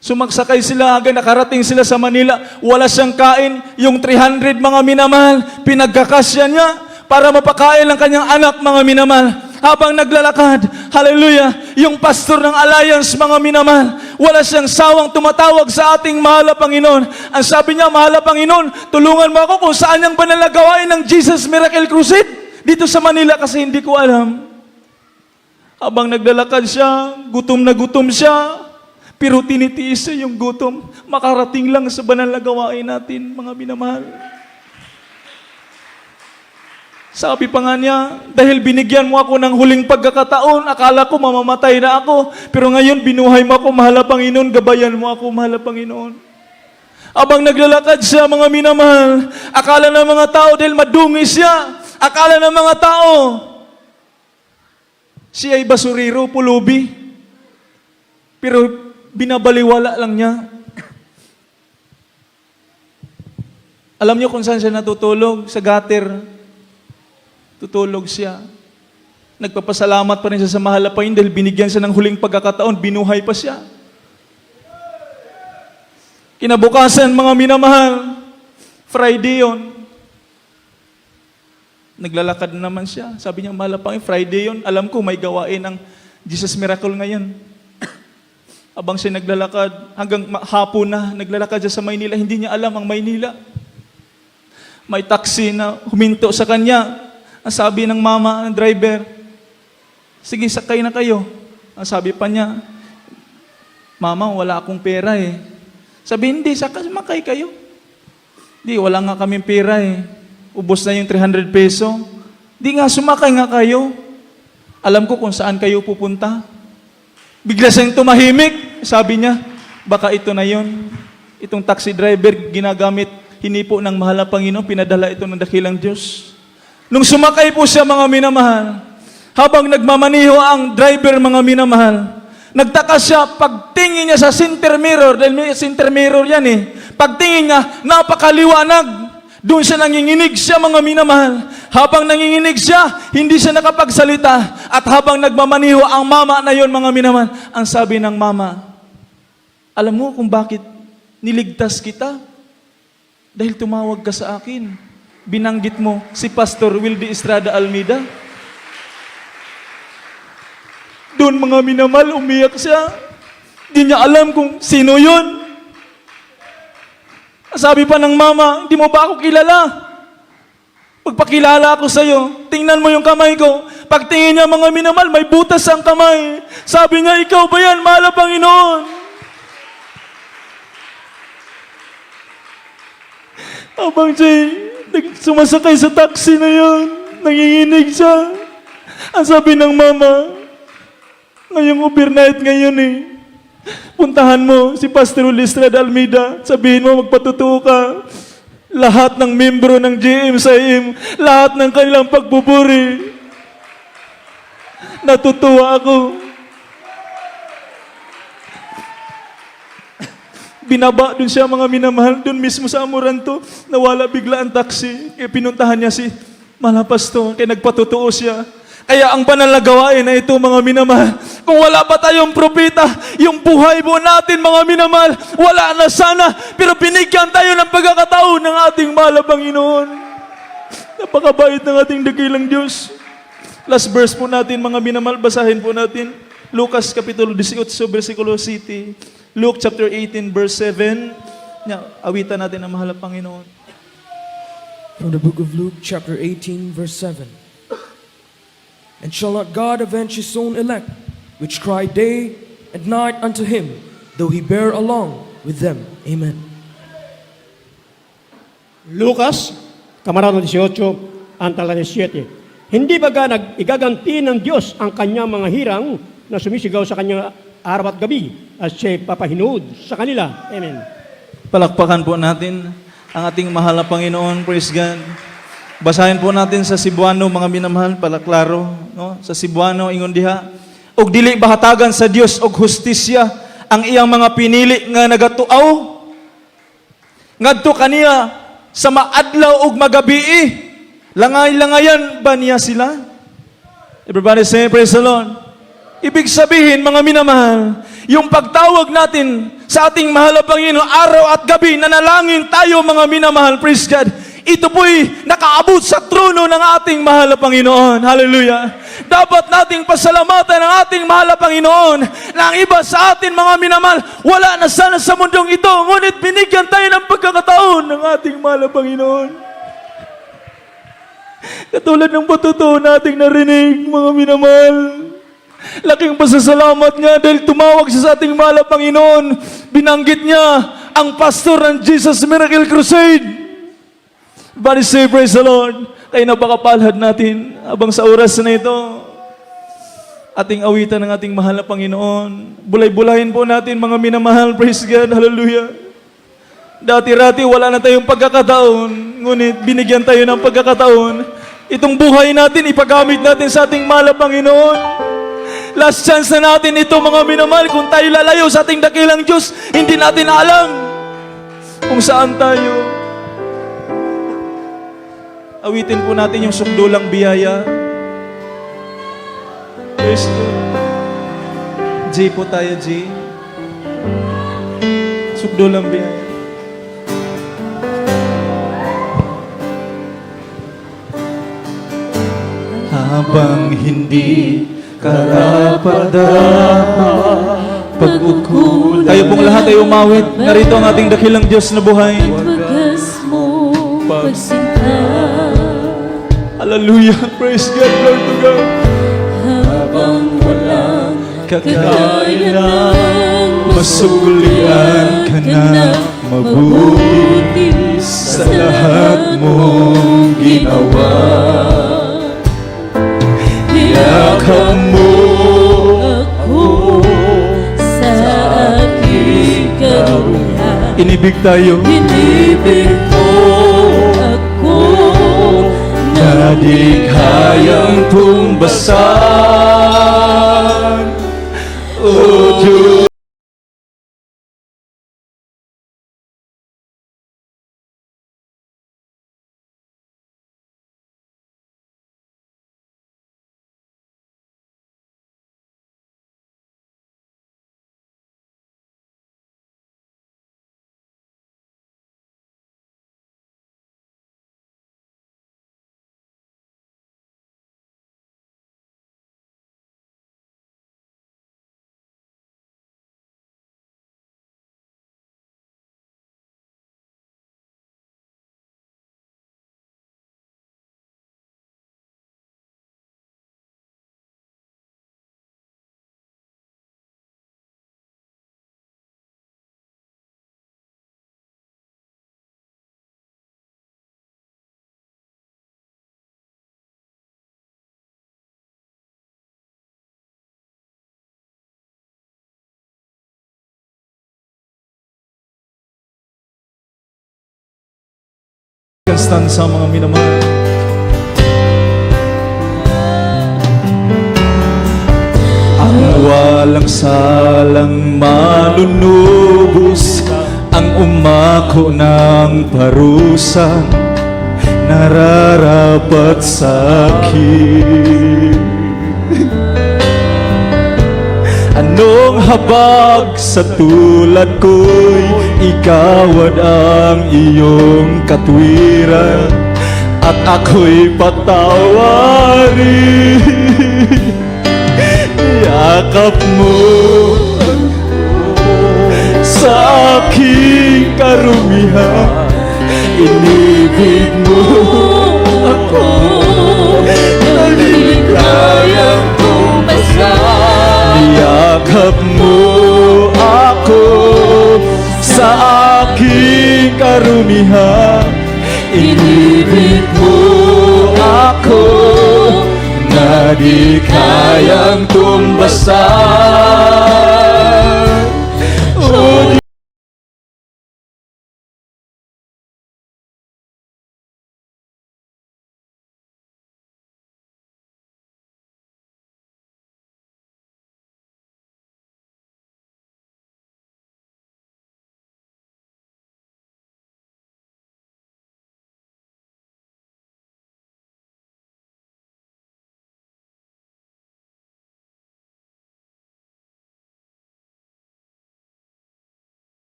sumagsakay sila hanggang nakarating sila sa Manila. Wala siyang kain. Yung 300, mga minamahal, pinagkakasya niya para mapakain ng kanyang anak, mga minamahal. Habang naglalakad, hallelujah, yung pastor ng Alliance, mga minamahal, wala siyang sawang tumatawag sa ating mahal na Panginoon. Ang sabi niya, mahal na Panginoon, tulungan mo ako kung saan yung banal na gawain ng Jesus Miracle Crusade dito sa Manila kasi hindi ko alam. Habang naglalakad siya, gutom na gutom siya, pero tinitiis siya yung gutom. Makarating lang sa banal na gawain natin, mga minamahal. Sabi pa nga niya, dahil binigyan mo ako ng huling pagkakataon, akala ko mamamatay na ako, pero ngayon binuhay mo ako, mahal na Panginoon, gabayan mo ako, mahal na Panginoon. Abang naglalakad siya, mga minamahal, akala ng mga tao, dahil madungi siya, akala ng mga tao, siya ay basuriro, pulubi, pero binabaliwala lang niya. Alam niyo kung saan siya natutulog? Sa gutter. Tutulog siya. Nagpapasalamat pa rin siya sa mahal na Panginoon dahil binigyan siya ng huling pagkakataon, binuhay pa siya. Kinabukasan, mga minamahal, Friday yun. Naglalakad naman siya. Sabi niya, mahal pa Friday yun. Alam ko, may gawain ang Jesus Miracle ngayon. Abang siya naglalakad, hanggang hapon na, naglalakad siya sa Maynila. Hindi niya alam ang Maynila. May taxi na huminto sa kanya. Ang sabi ng mama, ng driver, sige, sakay na kayo. Ang sabi pa niya, Mama, wala akong pera eh. Sabi, hindi, sumakay kayo. Hindi, wala nga kaming pera eh. Ubos na yung 300 peso. Di nga, sumakay nga kayo. Alam ko kung saan kayo pupunta. Bigla siyang tumahimik. Sabi niya, baka ito na yon. Itong taxi driver, ginagamit, hinipo ng mahal na Panginoon, pinadala ito ng dakilang Diyos. Nung sumakay po siya, mga minamahal, habang nagmamaniho ang driver, mga minamahal, nagtaka siya, pagtingin niya sa center mirror, dahil may center mirror yan eh, pagtingin niya, napakaliwanag. Doon siya nanginginig siya, mga minamahal. Habang nanginginig siya, hindi siya nakapagsalita. At habang nagmamaniho ang mama na yon, mga minamahal, ang sabi ng mama, alam mo kung bakit niligtas kita? Dahil tumawag ka sa akin. Binanggit mo si Pastor Wildy Estrada Almeida. Doon, mga minamahal, umiyak siya. Hindi niya alam kung sino yon. Sabi pa ng mama, hindi mo ba ako kilala? Pagpakilala ako sa'yo, tingnan mo yung kamay ko. Pagtingin niya, mga minamahal, may butas ang kamay. Sabi niya, ikaw ba yan, mahal na Panginoon? Habang siya sumasakay sa taxi na yun, nanginginig siya. Ang sabi ng mama, ngayong overnight ngayon eh, puntahan mo si Pastor Wildy Estrada Almeida, sabihin mo magpatotoo ka. Lahat ng membro ng GM sa lahat ng kanilang pagbuburi. Natutuwa ako. Binaba dun siya, mga minamahal, dun mismo sa Amoranto, nawala bigla ang taxi. Kaya pinuntahan niya si Mahal na Pastor, kaya nagpatotoo siya. Kaya ang banal na gawain na ito, mga minamahal, kung wala pa tayong propeta, yung buhay po natin, mga minamahal, wala na sana, pero binigyan tayo ng pagkakataon ng ating mahal na Panginoon. Napakabait ng ating dakilang Diyos. Last verse po natin, mga minamahal, basahin po natin. Lucas Kapitulo 18, versikulo 7. Luke chapter 18, verse 7. Awitan natin ang mahal na Panginoon. From the book of Luke, chapter 18, verse 7. And shall not God avenge his own elect, which cry day and night unto him, though he bear along with them? Amen. Lucas, Kamarado 18, ang tala 7. Hindi baga igaganti ng Diyos ang kanyang mga hirang na sumisigaw sa kanyang araw at gabi at siya'y papahinood sa kanila. Amen. Palakpakan po natin ang ating mahal na Panginoon. Praise God. Basahin po natin sa Cebuano, mga minamahal, palaklaro, no? Sa Cebuano, ingon diha, og dili bahatagan sa Dios og hustisya ang iyang mga pinili nga nagatuaw ngadto kaniya sa maadlaw ug magabi. Langay-langayan ba niya sila? Everybody say, praise the Lord. Ibig sabihin, mga minamahal, yung pagtawag natin sa ating mahal na Panginoon, araw at gabi, nanalangin tayo, mga minamahal, praise God. Ito po'y nakaabot sa trono ng ating mahal na Panginoon. Hallelujah. Dapat nating pasalamatan ang ating mahal na Panginoon na ang iba sa atin, mga minamahal, wala na sana sa mundong ito. Ngunit binigyan tayo ng pagkakataon ng ating mahal na Panginoon. Katulad ng patutuo nating narinig, mga minamahal, laking pasasalamat niya dahil tumawag siya sa ating mahal na Panginoon. Binanggit niya ang pastor ng Jesus Miracle Crusade. Bali say, praise the Lord. Kaya napakapalad natin habang sa oras na ito, ating awitan ng ating mahal na Panginoon. Bulay-bulahin po natin, mga minamahal. Praise God. Hallelujah. Dati-rati wala na tayong pagkakataon, ngunit binigyan tayo ng pagkakataon. Itong buhay natin, ipagamit natin sa ating mahal na Panginoon. Last chance na natin ito, mga minamahal. Kung tayo lalayo sa ating dakilang Diyos, hindi natin alam kung saan tayo. Awitin po natin yung sukdulang biyaya. Praise God. G po tayo, G. Sukdulang biyaya. bang hindi karapat-dapat pag-ukulan. Tayo pong lahat ay umawit. Narito ang ating dakilang Diyos na buhay. Wagas mo pagsinta. Hallelujah. Praise God. Glory to God. Habang walang Kakailang masulian ka na mabuti sa lahat mong ginawa. Yakap mo ako sa aking karuhan. inibig tayo Inibig mo ako na di kayang tumbasan. O Diyos, stand sa mga minamahal. Ang walang salang manunubos, ang umako ng parusa, nararapat sa akin. Anong habag sa tulad ko'y ikawad ang iyong katwiran at ako'y patawarin. Yakap mo sa aking karumihan, inibig mo ako na di kayang tumbasan. Yakap mo ako sa aking karumihan, inibig mo ako na di kayang tumbasan. O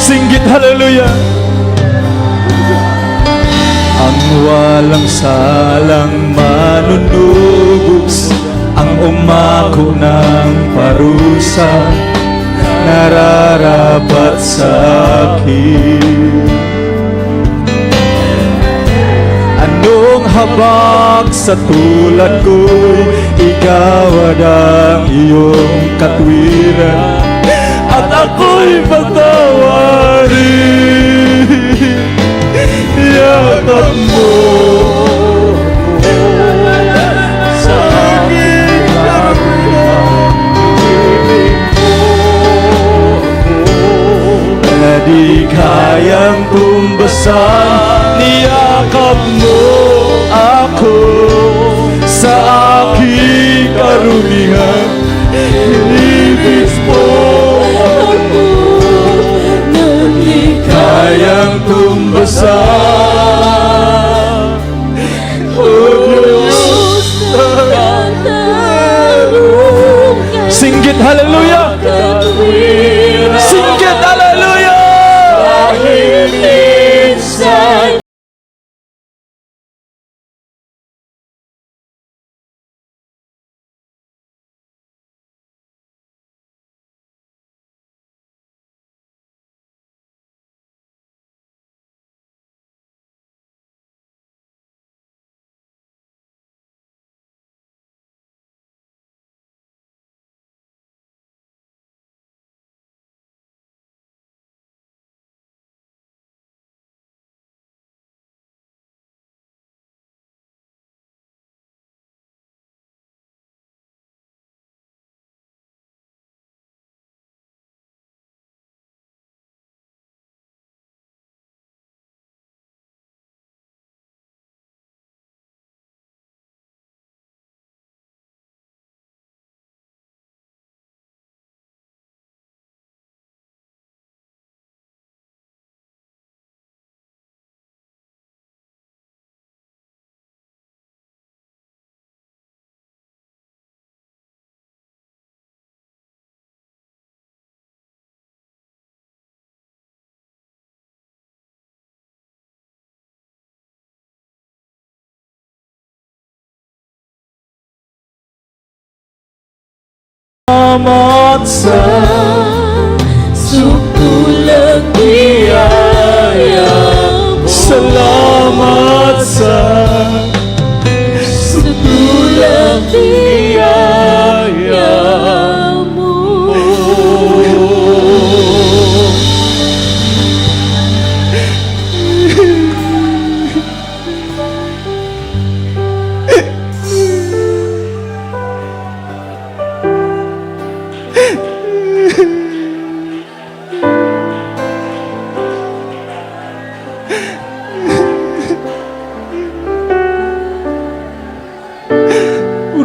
singgit, hallelujah. Ang walang salang manunubos, ang umako ng parusa, nararapat sa akin. Anong habag sa tulad ko'y igawad ang iyong katwiran at ako'y patawarin. Yakap mo sa aking karumihan, inibig mo ako na di kayang tumbasan, niyakap mo ako sa aking karunihan. Ibig mo Ako nang kayang tumbasan. Oh Diyos, katarungan singgit hallelujah! katwiran. Singgit hallelujah! Dahil minsan salamat sa sukulang biyaya mo. salamat sa Sukulang biyaya mo.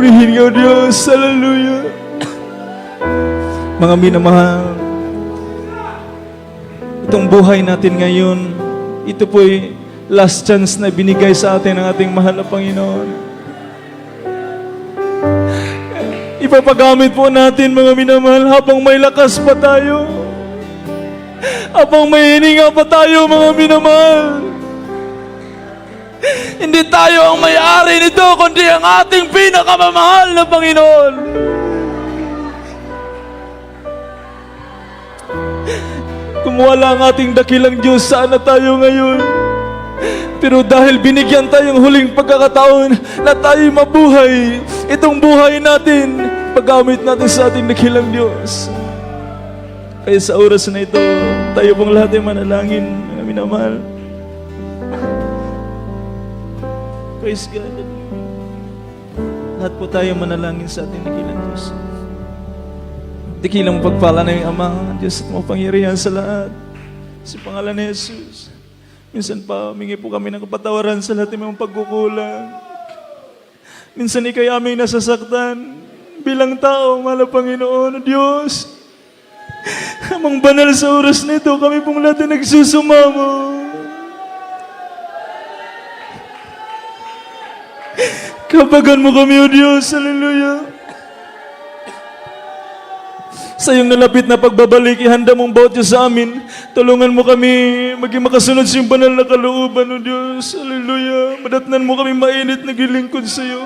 purihin ka, Diyos. Hallelujah. Mga minamahal, itong buhay natin ngayon, ito po'y last chance na binigay sa atin ng ating mahal na Panginoon. Ipapagamit po natin, mga minamahal, habang may lakas pa tayo. Habang may hininga pa tayo, mga minamahal. Hindi tayo ang may-ari nito, kundi ang ating pinakamamahal na Panginoon. Kung wala ang ating dakilang Diyos, sana tayo ngayon? Pero dahil binigyan tayong huling pagkakataon na tayo mabuhay, itong buhay natin, paggamit natin sa ating dakilang Diyos. Kaya sa oras na ito, tayo pong lahat ay manalangin, mga minamahal. Praise God. Lahat po tayo manalangin sa ating dakilang Diyos. Dakilang pagpala ng Ama, Diyos at mapangyarihan sa lahat. Sa pangalan ni Jesus. Minsan pa, humingi po kami ng kapatawaran sa lahat ng mga pagkukulang. Minsan ikay aming nasasaktan bilang tao, mahal na Panginoon, Diyos. Amang banal sa oras nito, kami pong lahat ay nagsusumamo. Kapagan mo kami, O Diyos. Hallelujah. Sa iyong nalapit na pagbabalik, ihanda mong bawat Diyos sa amin. Tulungan mo kami maging makasunod sa iyong banal na kalooban, O Diyos. Hallelujah. Madatnan mo kami mainit na gilingkod sa iyo.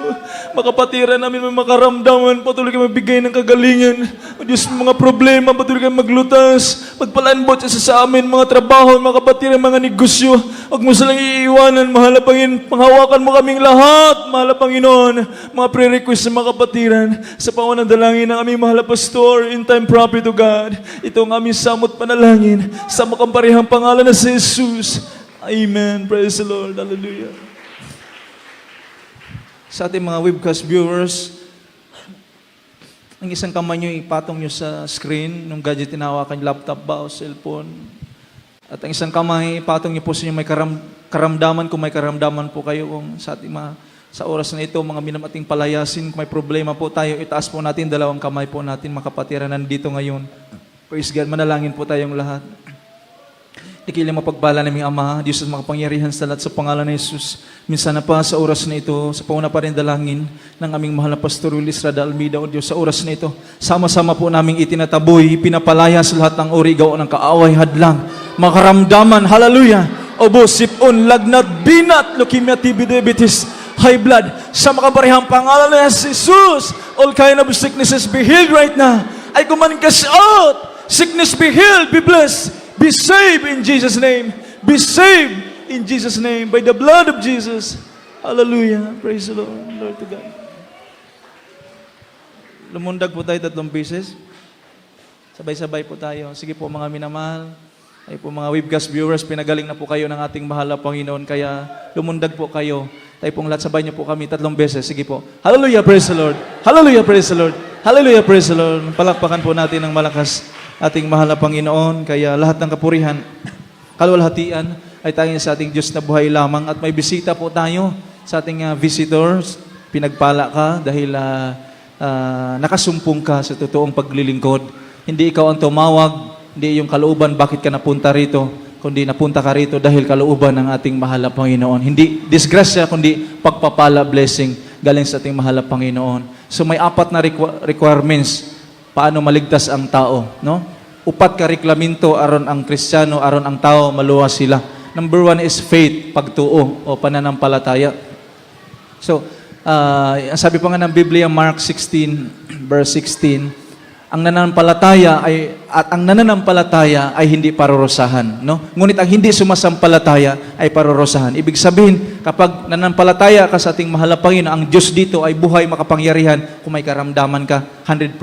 Makapatiran namin, may makaramdaman. Patuloy kami magbigay ng kagalingan. O Diyos, mga problema, patuloy kami maglutas. Pagpalaan bawat isa sa amin, mga trabaho, mga kapatiran, mga negosyo. Huwag mo silang iiwanan, mahal na Panginoon. Panghawakan mo kaming lahat, mahal na Panginoon. Mga pre-request sa mga kapatiran. Sa panganandalangin ng aming mahal na pastor, in time prophet to God. Ito ang aming samot panalangin sa makamparehang pangalan na si Jesus. Amen. Praise the Lord. Hallelujah. Sa ating mga webcast viewers, ang isang kamay nyo ipatong nyo sa screen, nung gadget tinawakan, laptop ba o cellphone. At ang isang kamay, patong niyo po sa inyo may karamdaman, kung may karamdaman po kayo kung sa ating sa oras na ito, mga minamating palayasin, kung may problema po tayo, itaas po natin, dalawang kamay po natin, makapatiran nandito ngayon. Praise God, manalangin po tayong lahat. Ikilang mapagpala naming Ama, Diyos at makapangyarihan sa lahat sa pangalan ng Jesus. Minsan na pa sa oras na ito, sa pauna pa rin dalangin ng aming mahal na Pastor Willis Rada Almeida, O Diyos, sa oras na ito, sama-sama po naming itinataboy, pinapalaya sa lahat ng uri, gawa ng kaaway, hadlang, makaramdaman, hallelujah, obo, sipon, lagnat, binat, leukemia, TB, diabetes, high blood, sa makaparehang pangalan ng Jesus, all kind of sicknesses be healed right now. I command us out, sickness be healed, be blessed, be saved in Jesus' name. Be saved in Jesus' name by the blood of Jesus. Hallelujah. Praise the Lord. Lord to God. Lumundag po tayo 3 beses. Sabay-sabay po tayo. Sige po mga minamahal. Ay po mga webcast viewers, pinagaling na po kayo ng ating mahal na Panginoon. Kaya lumundag po kayo. Tayo pong lahat, sabay niyo po kami 3 beses. Sige po. Hallelujah, praise the Lord. Hallelujah, praise the Lord. Hallelujah, praise the Lord. Palakpakan po natin ng malakas ating mahal na Panginoon. Kaya lahat ng kapurihan, kalwalhatian ay tanging sa ating Diyos na buhay lamang. At may bisita po tayo sa ating visitors. Pinagpala ka dahil nakasumpong ka sa totoong paglilingkod. Hindi ikaw ang tumawag, hindi yung kalooban bakit ka napunta rito, kundi napunta ka rito dahil kalooban ng ating mahal na Panginoon. Hindi disgrasya, kundi pagpapala, blessing galing sa ating mahal na Panginoon. So may 4 na requirements paano maligtas ang tao, no? 4 ka reklaminto aron ang Kristiyano, aron ang tao maluwas sila. Number 1 is faith, pagtuo o pananampalataya. So, sabi pa nga ng Biblia, Mark 16 verse 16, ang nananampalataya ay hindi parurusahan, no? Ngunit ang hindi sumasampalataya ay parurusahan. Ibig sabihin, kapag nananampalataya ka sa ating mahal na Panginoon, ang Diyos dito ay buhay, makapangyarihan. Kung may karamdaman ka, 100%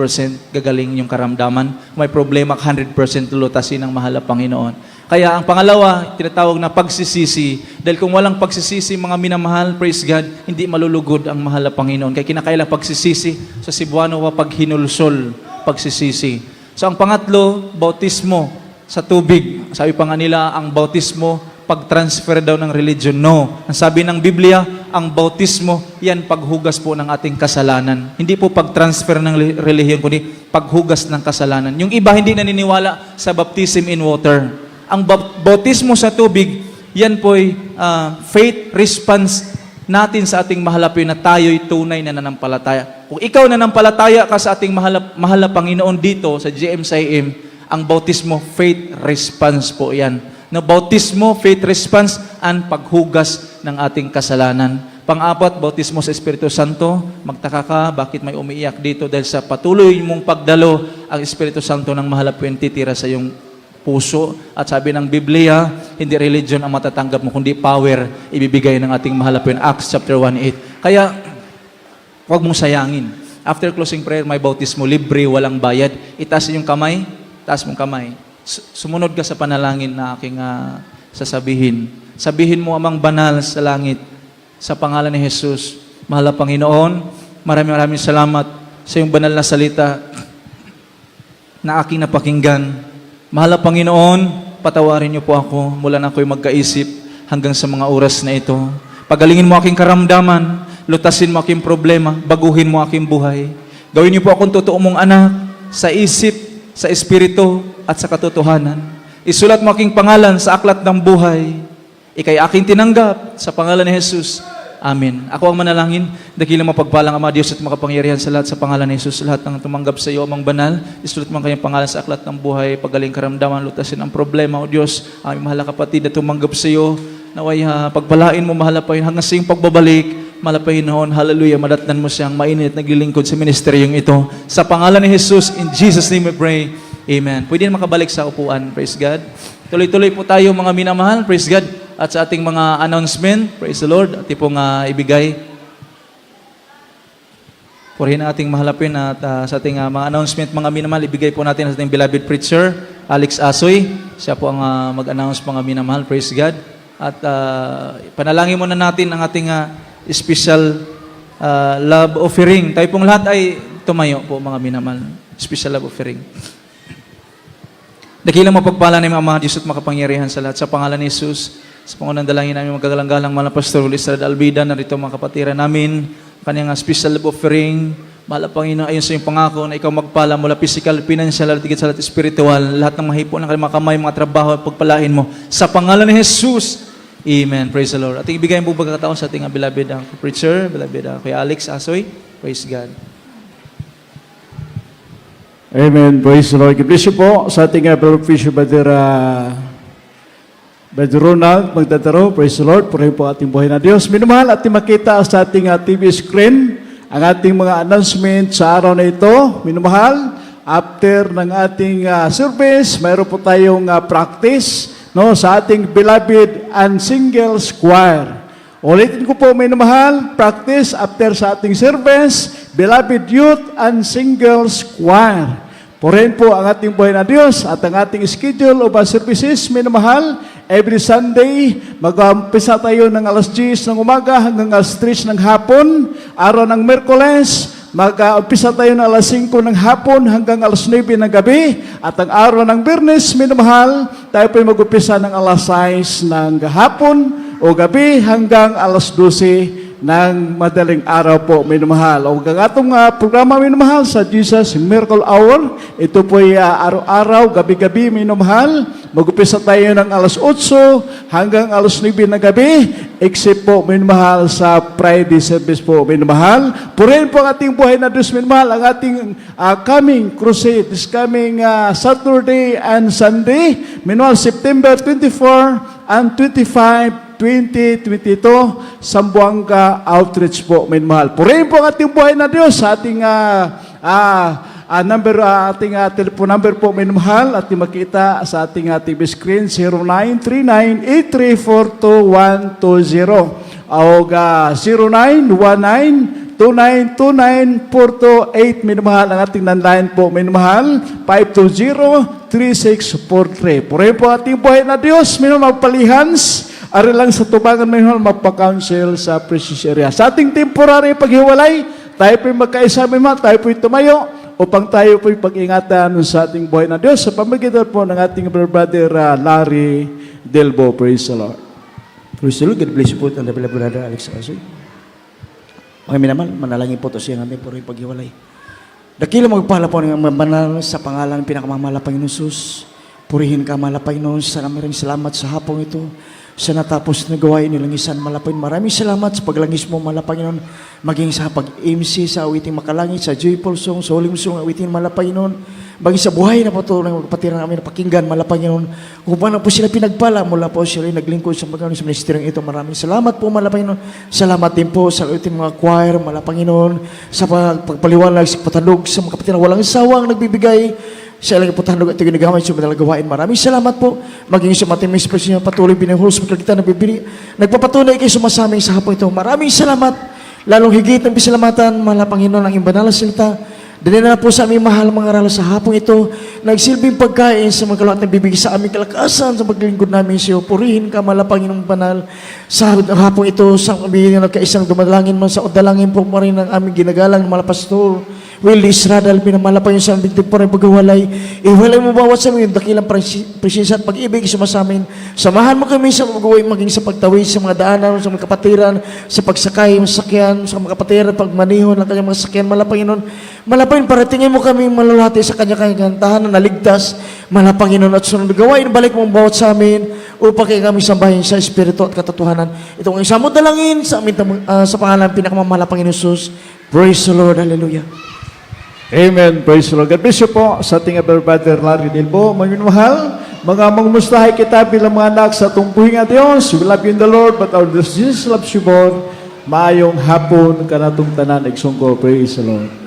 gagaling yung karamdaman. Kung may problema, 100% lulutasin ng mahal na Panginoon. Kaya ang pangalawa, tinatawag na pagsisisi. Dahil kung walang pagsisisi, mga minamahal, praise God, hindi malulugod ang mahal na Panginoon. Kaya kinakailangan pagsisisi. Sa Cebuano, pag hinulsol, pagsisisi. So ang pangatlo, bautismo sa tubig. Sabi pa nga nila, ang bautismo, pag-transfer daw ng religion. No. Ang sabi ng Biblia, ang bautismo, yan paghugas po ng ating kasalanan. Hindi po pag-transfer ng relihiyon, kundi paghugas ng kasalanan. Yung iba hindi naniniwala sa baptism in water. Ang bautismo sa tubig, yan po'y faith response natin sa ating mahalapin na tayo'y tunay na nanampalataya. Kung ikaw nanampalataya ka sa ating mahal na Panginoon dito sa GMCIM, ang bautismo, faith response po yan. Na bautismo, faith response, and paghugas ng ating kasalanan. Pang-4, bautismo sa Espiritu Santo. Magtaka ka, bakit may umiiyak dito? Dahil sa patuloy mong pagdalo, ang Espiritu Santo ng mahalapin titira sa iyong puso. At sabi ng Biblia, hindi religion ang matatanggap mo, kundi power ibibigay ng ating mahalapin. Acts chapter 1:8. Kaya, huwag mong sayangin. After closing prayer, may bautismo, libre, walang bayad. Itaas yung kamay, taas mong kamay. Sumunod ka sa panalangin na aking sasabihin. Sabihin mo, Amang Banal sa langit, sa pangalan ni Jesus, mahal na Panginoon, maraming salamat sa iyong banal na salita na aking napakinggan. Mahal na Panginoon, patawarin niyo po ako mula na ako'y magkaisip hanggang sa mga oras na ito. Pagalingin mo aking karamdaman, lutasin mo aking problema, baguhin mo aking buhay. Gawin niyo po akong totoo mong anak sa isip, sa espiritu, at sa katotohanan. Isulat mo aking pangalan sa aklat ng buhay. Ika'y aking tinanggap sa pangalan ni Jesus. Amen. Ako ang manalangin, dakilang mapagpalang Ama, Diyos at makapangyarihan sa lahat sa pangalan ni Jesus. Lahat ng tumanggap sa iyo, Amang Banal, isulat mo ang kanyang pangalan sa aklat ng buhay, pagaling karamdaman, lutasin ang problema, O Diyos, aming mahal na kapatid na tumanggap sa iyo, naway pagpalain mo, mahal na Panginoon, hanggang sa iyong pagbabalik, mahal na Panginoon, hallelujah, madatnan mo siyang mainit naglilingkod sa ministeryong ito. Sa pangalan ni Jesus, in Jesus' name we pray, amen. Pwede na makabalik sa upuan, praise God. Tuloy-tuloy po tayo mga minamahal, praise God. At sa ating mga announcement, praise the Lord, at pong ibigay. Purihin ang ating mahalapin at sa ating mga announcement, mga minamahal, ibigay po natin sa ating beloved preacher, Alex Asoy. Siya po ang mag-announce mga minamahal, praise God. At panalangin muna natin ang ating special love offering. Tayo pong lahat ay tumayo po mga minamahal. Special love offering. Dakilang mapagpala ni Ama Diyos at makapangyarihan sa lahat. Sa pangalan ni Jesus, sa pangunang dalangin namin magkagalang-galang mga Pastor Estrad Albida, narito mga kapatiran namin, kanyang special love offering. Mahal Panginoon, ayon sa iyong pangako na ikaw magpala mula physical, financial, at higit sa lahat spiritual, lahat ng mahipon ng kanyang mga kamay, mga trabaho, at pagpalain mo. Sa pangalan ni Jesus, Amen. Praise the Lord. At ibigay mo pagkakataon sa ating beloved preacher, beloved Kuya Alex Asoy. Praise God. Amen. Praise the Lord. God bless you po sa ating Brother Brother Ronald magtataro. Praise the Lord. Purihin po ating buhay na Diyos. Minumahal at makita sa ating TV screen ang ating mga announcement sa araw na ito. Minumahal, after ng ating service, mayroon po tayong practice sa ating beloved and singles choir. Ulitin ko po, minumahal, practice after sa ating service, beloved youth and singles choir. Purihin po ang ating buhay na Diyos at ang ating schedule of services, minumahal, every Sunday, mag-umpisa tayo ng alas 10 ng umaga hanggang alas 3 ng hapon. Araw ng Merkules, mag-umpisa tayo ng alas 5 ng hapon hanggang alas 9 ng gabi. At ang araw ng Biyernes, minumahal, tayo po mag-umpisa ng alas 6 ng hapon o gabi hanggang alas 12 ng madaling araw po, minumahal. O ang atong programa, minumahal, sa Jesus Miracle Hour. Ito po ay araw-araw, gabi-gabi, minumahal. Mag-upisa tayo ng alas 8 hanggang alas 9 na gabi, except po, minumahal, sa Friday service po, minumahal. Purihin po ang ating buhay na Diyos, minumahal, ang ating coming crusade, this coming Saturday and Sunday, minumahal, September 24 and 25, 2022, Sambuanga Outreach po, minumahal. Purihin po ang ating buhay na Diyos sa ating ating telephone number po, minumahal, at makita sa ating TV screen, 0939-8342120 o 0919-2929-428, minumahal, ang ating landline po, minumahal, 520-3643. Purihin po ang ating buhay na Diyos, minumahal, palihans, ari lang sa tubangan, minumahal, magpa-counsel sa precious area. Sa ating temporary paghiwalay, tayo po'y magkaisa, minumahal, tayo po'y tumayo, upang tayo po'y pag-ingatan sa ating buhay na Diyos sa pamagitan po ng ating brother Larry Delbo. Praise the Lord. Praise the Lord. God bless you po. Tanda pala brother Alex Asoy. Kami naman, manalangin po ito siya namin po rin paghiwalay. Dakila magpala po ng banal sa pangalan ng pinakamamala Panginoon Jesus. Purihin ka, mala Panginoon. Salamat sa hapong ito. Sa natapos na gawain nilangisan, malapin. Maraming salamat sa paglangis mo, mala Panginoon. Maging sa pag-MC, sa awiting makalangit, sa joyful song, sa huling song, awiting mala Panginoon. Bagay sa buhay na po ito, ng kapatiran namin na pakinggan, mala Panginoon. Kung paano po sila pinagpala, mula po sila naglingkod sa Panginoon sa ministeryong ito. Maraming salamat po, mala Panginoon. Salamat din po sa awiting mga choir, mala Panginoon, sa pagpaliwanag, sa patandog, sa mga kapatiran walang sawang nagbibigay sa ilang putandog at ginagamit sa madalang gawain. Maraming salamat po. Maging sa matimis presyon patuloy binahulos magkakita na bibili. Nagpapatunay kayo sumasaming sa hapon ito. Maraming salamat. Lalong higit ng bisalamatan, mahal na Panginoon, ang iyong banal na salita. Dali na po sa aming mahal mga aral sa hapon ito. Nagsilbing pagkain sa mga kaluhat na bibigay sa aming kalakasan sa paglingkod namin sa iyo. Purihin ka, mahal na Panginoong banal. Sa hapon ito, sa aming nagkaisang dumadalangin man sa udalangin po mo rin ang aming ginagalang mahal pastor Willie Isradal, pinamala pa yung sa aming temporary pagkawalay. Iwalay mo bawat sa aming dakilang presensya at pag-ibig sumasamin. Samahan mo kami sa pag-uwi, maging sa pagtawid sa mga daanan, sa mga kapatiran, sa pagsakay, masakyan, sa mga kapatiran, pagmanihon ng kanyang mga sakyan, Panginoon. Panginoon, paratingin mo kami malalati sa kanya-kanyang tahanan na ligtas, Panginoon, at sunod gawain, balik mo bawat sa amin, upang kayo kami sambahin sa Espiritu at katotohanan. Itong isang mo dalangin sa amin, sa pangalan pinakamamahal Panginoon Jesus. Praise the Lord. Hallelujah. Amen. Praise the Lord. God bless you po sa ating brother Larry Delbo. Magmamahal, mga mangumustahay kita bilang mga anak sa tungpuhin at Diyos. We love you in the Lord, but our Jesus loves you more. Maayong hapon kanatong tanan, igsungko. Praise the Lord.